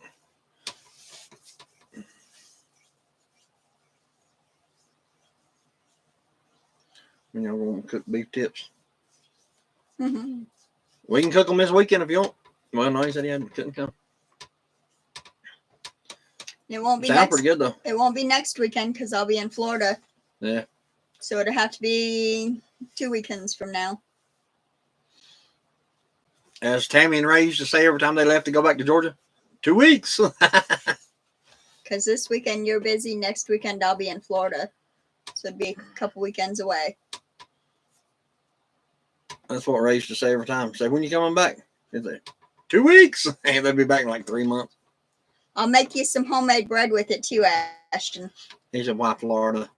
S1: You know, we're going to cook beef tips.
S2: Mm-hmm.
S1: We can cook them this weekend if you want. Well, no, he said he couldn't come.
S2: It won't be
S1: Sounds pretty good, though.
S2: It won't be next weekend because I'll be in Florida.
S1: Yeah.
S2: So it'll have to be 2 weekends from now.
S1: As Tammy and Ray used to say every time they left to go back to Georgia, 2 weeks.
S2: Because this weekend you're busy. Next weekend I'll be in Florida. So it'd be a couple weekends away.
S1: That's what Ray used to say every time. Say, when you coming back? He'd say, 2 weeks. And they'd be back in like 3 months.
S2: I'll make you some homemade bread with it too, Ashton.
S1: He said, why Florida?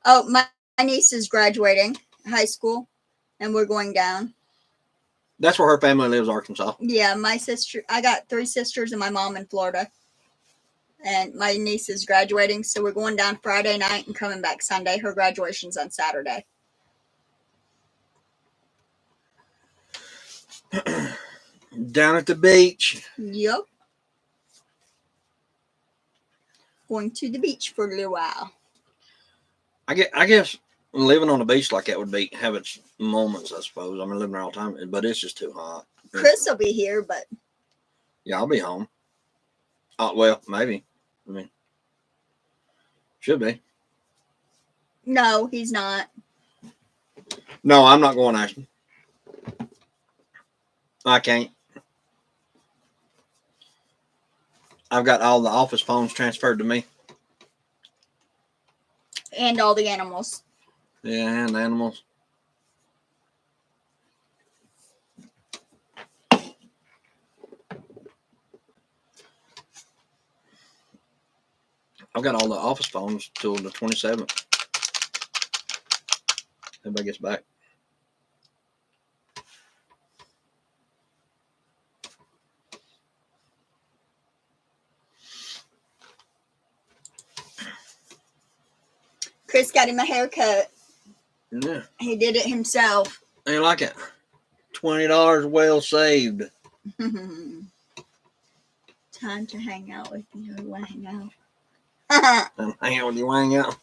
S2: Oh, my niece is graduating high school. And we're going down.
S1: That's where her family lives, Arkansas.
S2: Yeah, my sister. I got 3 sisters and my mom in Florida. And my niece is graduating. So we're going down Friday night and coming back Sunday. Her graduation's on Saturday.
S1: Down at the beach.
S2: Yep. Going to the beach for a little while.
S1: I guess living on the beach like that would have its moments, I suppose. Living there all the time, but it's just too hot.
S2: Chris will be here, but
S1: yeah, I'll be home. Well, maybe. Should be.
S2: no, he's not.
S1: No, I'm not going, Ashton. I can't. I've got all the office phones transferred to me.
S2: And all the animals.
S1: Yeah, and animals. I've got all the office phones till the 27th. everybody gets back.
S2: Chris got him a haircut.
S1: Yeah,
S2: He did it himself.
S1: ain't like it. $20 well saved.
S2: Time to hang out with you. You want to hang out?
S1: And hang out with you, hang out.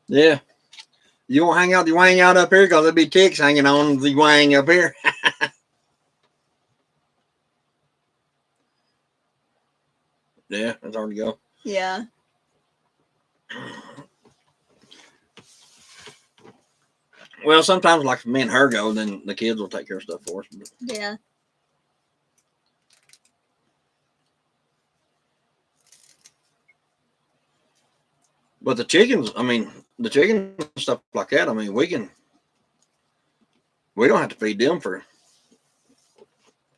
S1: Yeah. You won't hang out with you hang out up here because there'll be ticks hanging on the wang up here. Yeah, that's hard to go.
S2: Yeah.
S1: Well, sometimes like if me and her go, then the kids will take care of stuff for us.
S2: Yeah.
S1: But the chickens, I mean, the chicken stuff like that, I mean, we don't have to feed them for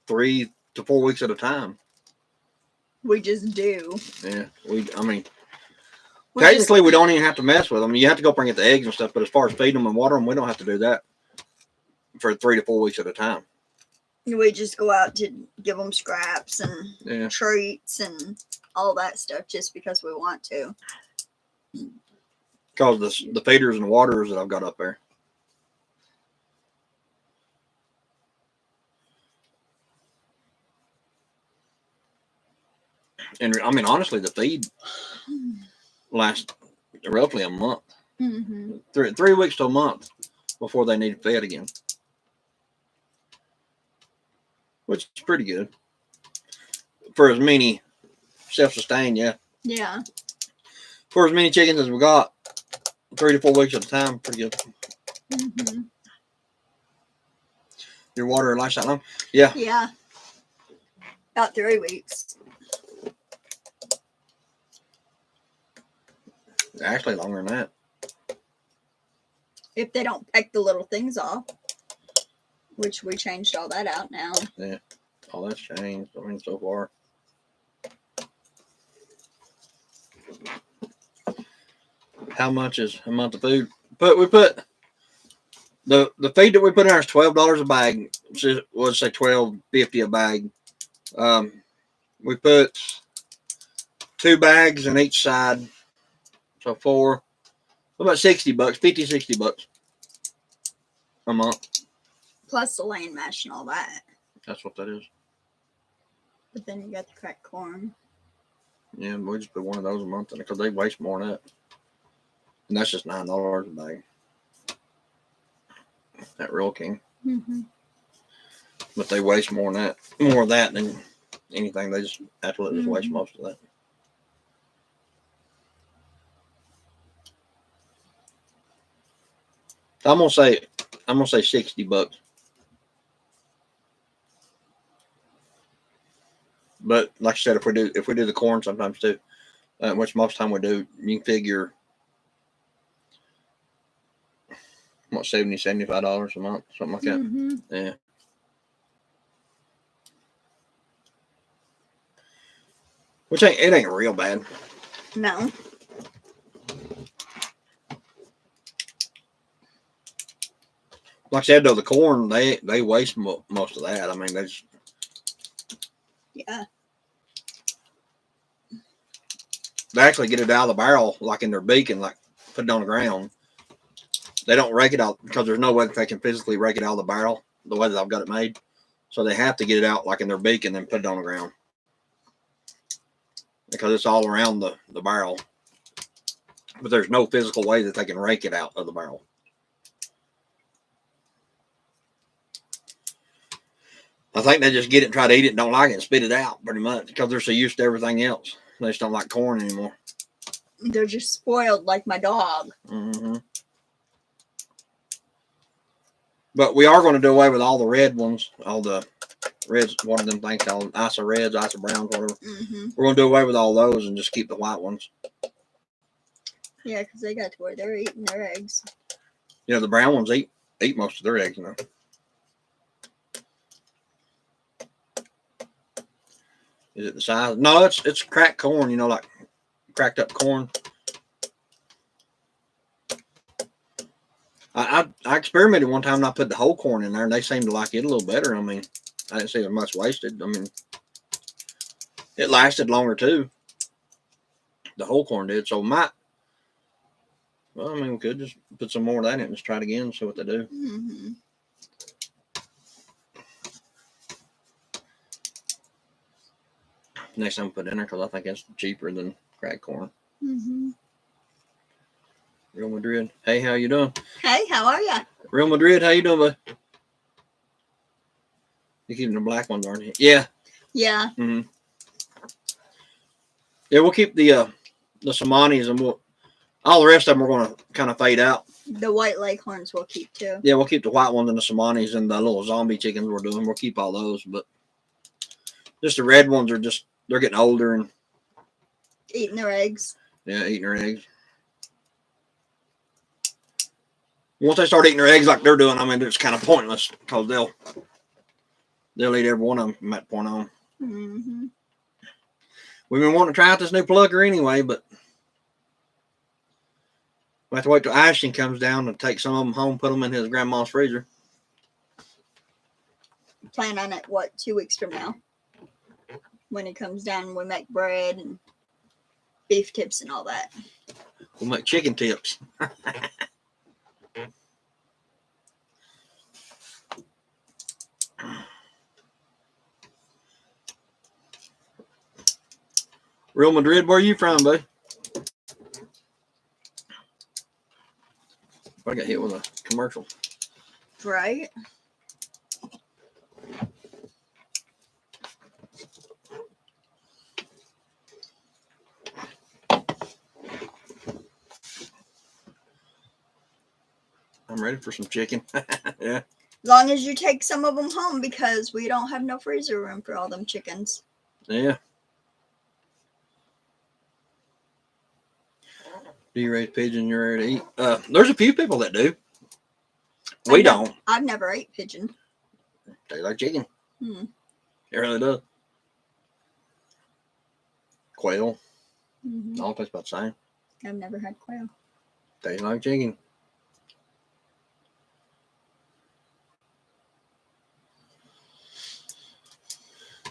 S1: 3 to 4 weeks at a time.
S2: We just do.
S1: Yeah, I mean,
S2: We just-
S1: technically we don't even have to mess with them. You have to go bring it the eggs and stuff, but as far as feeding them and watering them, we don't have to do that for 3 to 4 weeks at a time.
S2: We just go out to give them scraps and
S1: Yeah.
S2: treats and all that stuff just because we want to.
S1: Because the feeders and the waterers that I've got up there. And I mean, honestly, the feed lasts roughly a month,
S2: Mm-hmm.
S1: 3 weeks to a month before they need fed again, which is pretty good for as many self-sustained. Yeah,
S2: Yeah.
S1: for as many chickens as we got, 3 to 4 weeks at a time, pretty good.
S2: Mm-hmm.
S1: Your water lasts that long? Yeah.
S2: Yeah. About 3 weeks.
S1: Actually, longer than that.
S2: If they don't peck the little things off, which we changed all that out now.
S1: All that's changed. I mean, so far. How much is a month of food? We put the feed that we put in there is $12 a bag. Let's say $12.50 a bag. We put 2 bags in each side, so 4. About $60, $50-$60 a month.
S2: Plus the lane mash and all that.
S1: That's what that is.
S2: But then you got the cracked corn.
S1: Yeah, we just put one of those a month in it because they waste more than that. And that's just $9 a bag. That Real King.
S2: Mm-hmm.
S1: But they waste more of that than anything. They just absolutely just waste most of that. I'm gonna say $60. But like I said, if we do the corn sometimes too, which most time we do, you can figure what $70-$75 a month, something like that.
S2: Mm-hmm.
S1: Yeah. Which ain't real bad.
S2: No.
S1: Like I said though, the corn they waste most of that. I mean they just,
S2: Yeah.
S1: they actually get it out of the barrel like in their beak and like put it on the ground. They don't rake it out because there's no way that they can physically rake it out of the barrel the way that I've got it made. So they have to get it out like in their beak and then put it on the ground because it's all around the barrel. But there's no physical way that they can rake it out of the barrel. I think they just get it and try to eat it and don't like it and spit it out pretty much because they're so used to everything else. They just don't like corn anymore.
S2: They're just spoiled like my dog.
S1: Mm-hmm. But we are going to do away with all the red ones, all the reds, what are them things called? ISA reds, ISA browns, whatever.
S2: Mm-hmm.
S1: We're going to do away with all those and just keep the white ones.
S2: Yeah, because they got to where they're eating their eggs.
S1: You know, the brown ones eat most of their eggs, you know. Is it the size? No, it's cracked corn, you know, like cracked up corn. I experimented one time and I put the whole corn in there and they seemed to like it a little better. I mean, I didn't see it much wasted. I mean, it lasted longer too. The whole corn did. So well, I mean, we could just put some more of that in and just try it again and see what they do.
S2: Mm-hmm.
S1: Next time I put it in there because I think it's cheaper than cracked corn.
S2: Mm-hmm.
S1: Real Madrid. Hey, how you doing?
S2: Hey, how are ya?
S1: Real Madrid, how you doing, bud? You're keeping the black ones, aren't you? Yeah.
S2: Yeah.
S1: Mm-hmm. Yeah, we'll keep the Somanis and all the rest of them are going to kind of fade out.
S2: The white leghorns we'll keep too.
S1: Yeah, we'll keep the white ones and the Somanis and the little zombie chickens we're doing. We'll keep all those, but just the red ones are they're getting older and
S2: Eating their eggs.
S1: yeah, eating their eggs. Once they start eating their eggs like they're doing, I mean, it's kind of pointless because they'll eat every one of them from that point on.
S2: Mm-hmm.
S1: We've been wanting to try out this new plugger anyway, but we have to wait till Ashton comes down and take some of them home, put them in his grandma's freezer.
S2: Plan on it, 2 weeks from now? When he comes down, we make bread and beef tips and all that.
S1: We'll make chicken tips. Real Madrid, where are you from, bud? I got hit with a commercial.
S2: Right?
S1: I'm ready for some chicken. Yeah.
S2: Long as you take some of them home because we don't have no freezer room for all them chickens.
S1: Yeah. Do you raise pigeon you're ready to eat? There's a few people that do. We don't.
S2: I've never ate pigeon.
S1: They like chicken.
S2: Hmm.
S1: It really does. Quail.
S2: Mm-hmm.
S1: All tastes about the same.
S2: I've never had quail.
S1: Tastes like chicken.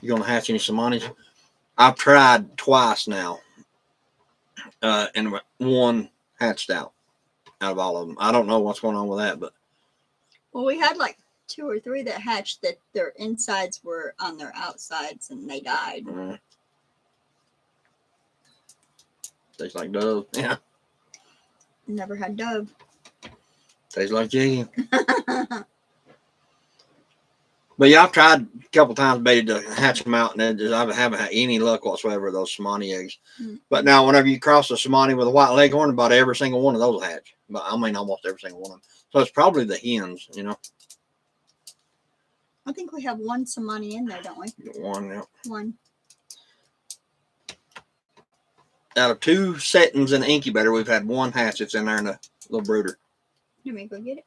S1: You gonna hatch any Somanis? I've tried twice now. And one hatched out of all of them. I don't know what's going on with that, but
S2: Well, we had like 2 or 3 that hatched that their insides were on their outsides and they died.
S1: Tastes like dove. Yeah.
S2: Never had dove.
S1: Tastes like chicken. But yeah, I've tried a couple times, baited to hatch them out, and I haven't had any luck whatsoever with those Somani eggs.
S2: Mm-hmm.
S1: But now, whenever you cross a Somani with a white leghorn, about every single one of those will hatch. But I mean, almost every single one of them. So it's probably the hens, you know.
S2: I think we have 1 Somani in there, don't we?
S1: One, yeah.
S2: 1.
S1: Out of 2 settings in the incubator, we've had 1 hatch that's in there in a little brooder.
S2: You may go get it.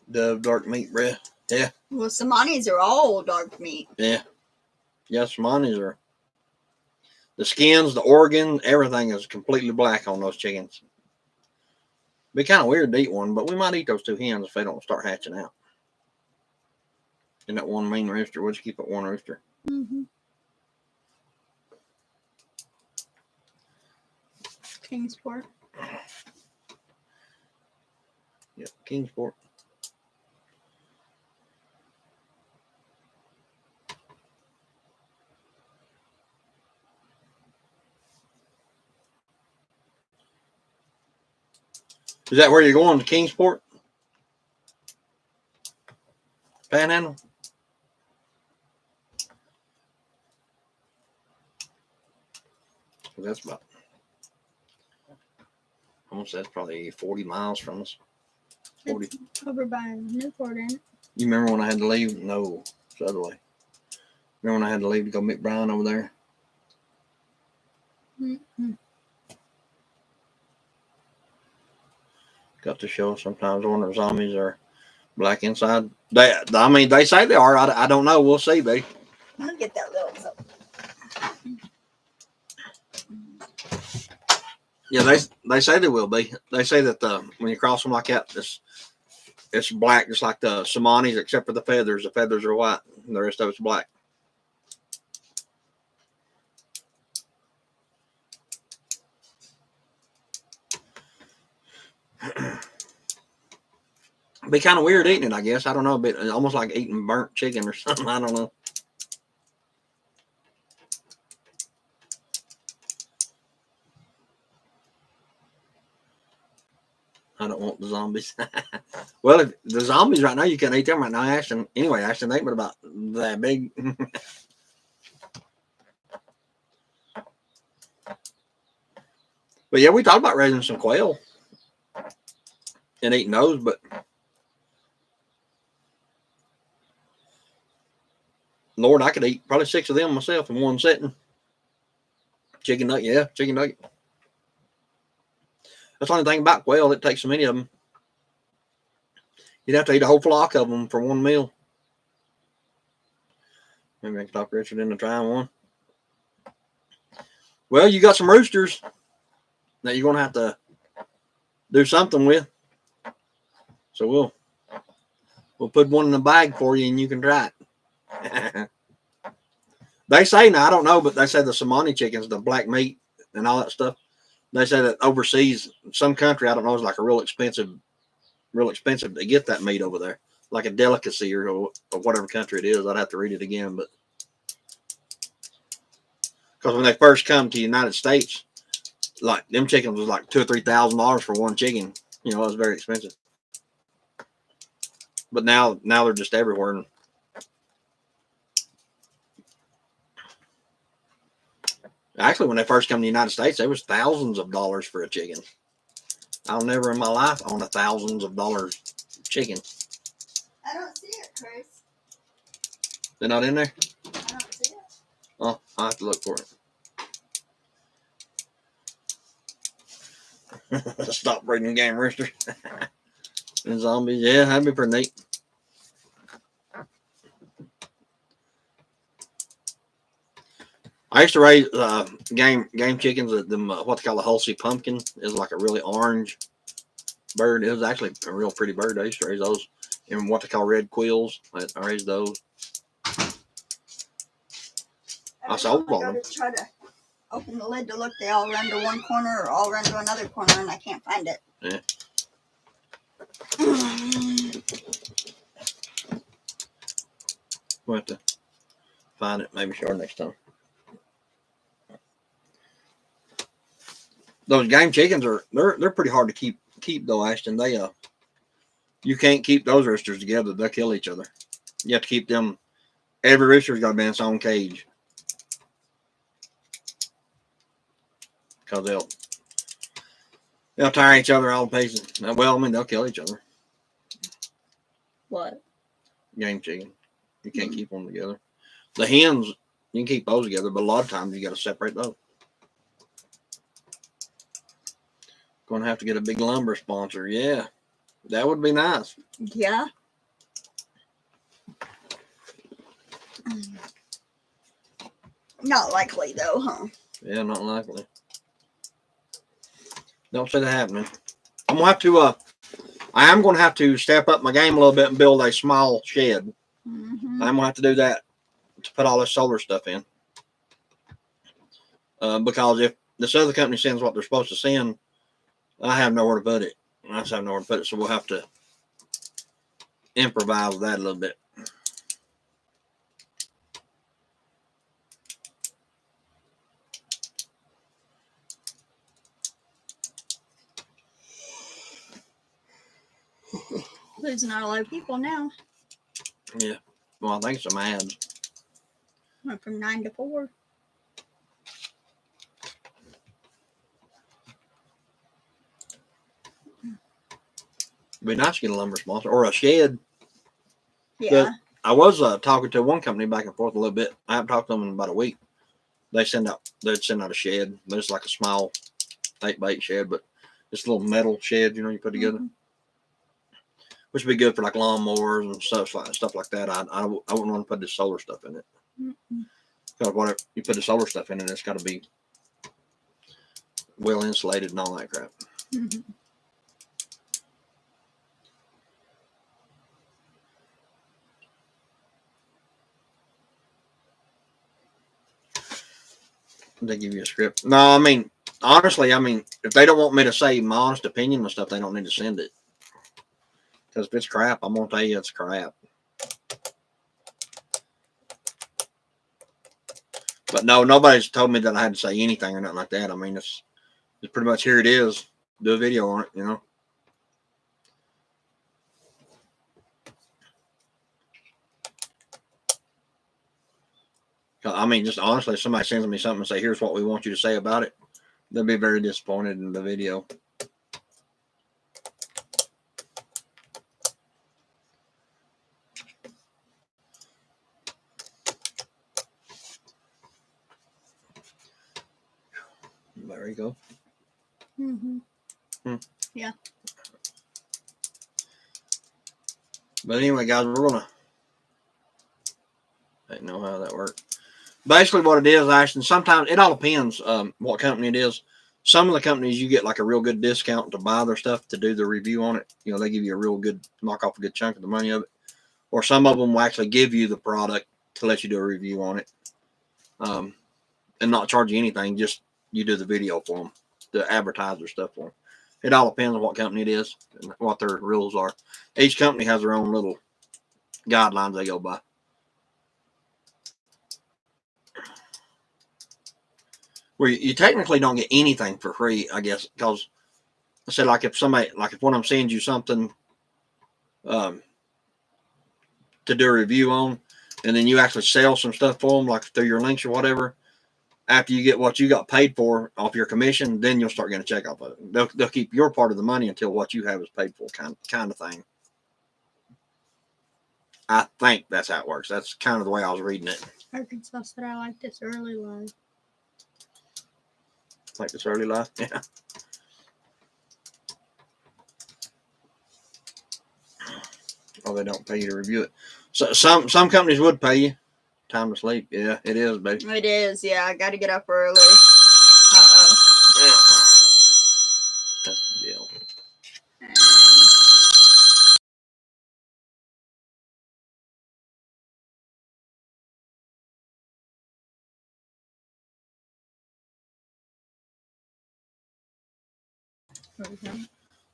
S1: Dove dark meat bread. Yeah.
S2: Well, Somanis are all dark meat.
S1: Yeah. Yes, Somanis are. The skins, the organ, everything is completely black on those chickens. Be kind of weird to eat one, but we might eat those 2 hens if they don't start hatching out. And that 1 main rooster, we'll just keep it 1 rooster.
S2: Mm-hmm. Kingsport.
S1: Yep, Kingsport. Is that where you're going, to Kingsport? Panhandle? That's about, almost, that's probably 40 miles from us. 40.
S2: It's over by Newport, ain't it?
S1: You remember when I had to leave? No, it's the other way. Remember when I had to leave to go meet Brian over there?
S2: Mm-hmm.
S1: Got to show sometimes one of the zombies are black inside. I mean, they say they are. I don't know. We'll see, baby.
S2: I'll get that little.
S1: Yeah, they say they will be. They say that when you cross them like that, it's black, just like the Somanis, except for the feathers. The feathers are white, and the rest of it's black. Be kind of weird eating it, I guess. I don't know, but almost like eating burnt chicken or something. I don't know. I don't want the zombies. Well, if the zombies right now, you can't eat them right now. Ashton, anyway, Ashton, they but about that big. But yeah, we talked about raising some quail and eating those, but Lord, I could eat probably 6 of them myself in one sitting. Chicken nugget, yeah, chicken nugget. That's the only thing about quail. It takes so many of them. You'd have to eat a whole flock of them for one meal. Maybe I can talk Richard into trying one. Well, you got some roosters that you're going to have to do something with. So we'll put one in a bag for you and you can try it. They say, now I don't know, but they say the Somali chickens, the black meat and all that stuff, they say that overseas, some country, I don't know, is like a real expensive to get that meat over there. Like a delicacy or whatever country it is. I'd have to read it again, but because when they first come to the United States, like them chickens was like $2,000 or $3,000 for one chicken. You know, it was very expensive. But now they're just everywhere. Actually, when they first come to the United States, there was thousands of dollars for a chicken. I'll never in my life own a thousands of dollars chicken.
S2: I don't see it, Chris.
S1: They're not in there?
S2: I don't see it.
S1: Oh, I'll have to look for it. Stop breeding game roosters. And zombies, yeah, that'd be pretty neat. I used to raise game chickens. Them what they call a Hulsey pumpkin is like a really orange bird. It was actually a real pretty bird. I used to raise those, and what they call red quills. I raised those. I sold all them.
S2: To try to open the lid to look, they all run to one corner or all run to another corner, and I can't find it.
S1: Yeah. We'll have to find it. Maybe sure next time. Those game chickens they're pretty hard to keep though, Ashton. They you can't keep those roosters together. They'll kill each other. You have to keep them. Every rooster's got to be in its own cage. Because they'll tire each other all to pieces. Well, I mean, they'll kill each other.
S2: What?
S1: Game chicken. You can't keep them together. The hens, you can keep those together, but a lot of times you got to separate those. Going to have to get a big lumber sponsor. Yeah, that would be nice.
S2: Yeah. Not likely, though, huh?
S1: Yeah, not likely. Don't see that happening. I'm gonna have to. I am going to have to step up my game a little bit and build a small shed.
S2: Mm-hmm.
S1: I'm gonna have to do that to put all this solar stuff in. Because if this other company sends what they're supposed to send, I have nowhere to put it. I just have nowhere to put it, so we'll have to improvise with that a little bit.
S2: Losing a lot of people now.
S1: Yeah. Well, I think some ads.
S2: Went from 9 to 4.
S1: It'd be nice to get a lumber sponsor or a shed.
S2: Yeah.
S1: I was talking to one company back and forth a little bit. I haven't talked to them in about a week. They'd send out a shed. It's like a small 8x8 shed, but it's a little metal shed, you put together. Mm-hmm. Which would be good for like lawnmowers and stuff like that. I wouldn't want to put the solar stuff in it. Because whatever you put the solar stuff in it, it's got to be well insulated and all that crap.
S2: Mhm.
S1: They give you a script. No, I mean, honestly, I mean, if they don't want me to say my honest opinion and stuff, they don't need to send it. Because if it's crap, I'm gonna tell you it's crap. But no, nobody's told me that I had to say anything or nothing like that. I mean, it's pretty much here it is. Do a video on it, you know. I mean, just honestly, if somebody sends me something and say, "Here's what we want you to say about it," they'll be very disappointed in the video. There you go.
S2: Mhm.
S1: But anyway, guys, we're gonna. I don't know how that works. Basically, what it is, Ashton. Sometimes it all depends what company it is. Some of the companies you get like a real good discount to buy their stuff to do the review on it. You know, they give you a real good knock off a good chunk of the money of it. Or some of them will actually give you the product to let you do a review on it, and not charge you anything. Just you do the video for them, to advertise their stuff for them. It all depends on what company it is and what their rules are. Each company has their own little guidelines they go by. Where you technically don't get anything for free, I guess, because I said like if one of them sends you something to do a review on, and then you actually sell some stuff for them, like through your links or whatever. After you get what you got paid for off your commission, then you'll start getting a check off of it. They'll keep your part of the money until what you have is paid for, kind of thing. I think that's how it works. That's kind of the way I was reading it.
S2: Arkansas said I like this early live.
S1: Like this early life, yeah. Oh, they don't pay you to review it. So some companies would pay you. Time to sleep. Yeah, it is, baby.
S2: It is, yeah. I got to get up early.
S1: Yeah. That's the deal.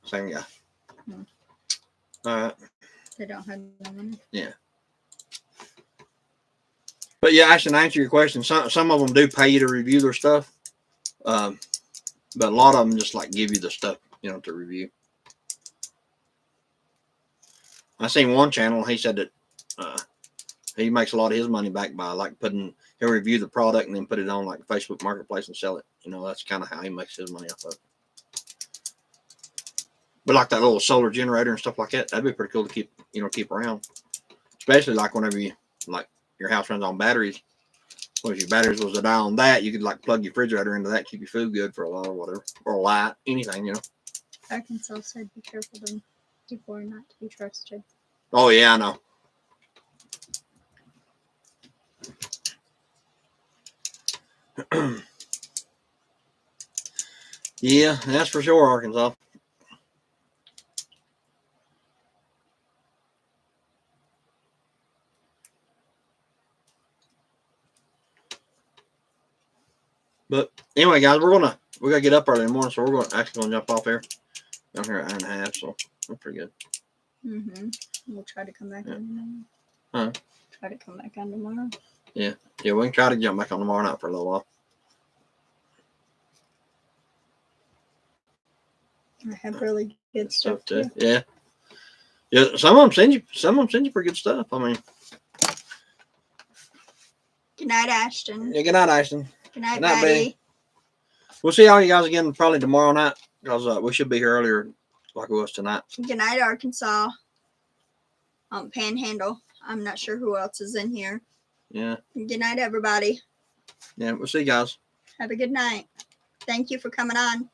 S1: Same guy. All right.
S2: They don't have no money.
S1: Yeah. But yeah, Ashton, to answer your question, some of them do pay you to review their stuff, but a lot of them just like give you the stuff, you know, to review. I seen one channel. He said that he makes a lot of his money back by like he'll review the product and then put it on like Facebook Marketplace and sell it. You know, that's kind of how he makes his money off of it. But like that little solar generator and stuff like that, that'd be pretty cool to keep around. Especially like whenever your house runs on batteries. Well, if your batteries was to die on that, you could like plug your refrigerator into that, keep your food good for a while or whatever, or a light, anything, you know.
S2: Arkansas said be careful them people are not to be trusted.
S1: Oh yeah, I know. Yeah, that's for sure, Arkansas. But anyway, guys, we gotta get up early in the morning, so we're gonna jump off here. I'm here at 1:30, so we're pretty good.
S2: We'll try to come back on tomorrow.
S1: Huh?
S2: Try to come back on tomorrow.
S1: Yeah, we can try to jump back on tomorrow night for a little while.
S2: I have really good stuff too.
S1: Yeah. Some of them send you pretty good stuff. I mean.
S2: Good night, Ashton.
S1: Yeah, good night, Ashton.
S2: Good night,
S1: Good night,
S2: Betty.
S1: We'll see all you guys again probably tomorrow night because we should be here earlier like we was tonight.
S2: Good night, Arkansas. Panhandle. I'm not sure who else is in here.
S1: Yeah.
S2: Good night, everybody.
S1: Yeah, we'll see you guys.
S2: Have a good night. Thank you for coming on.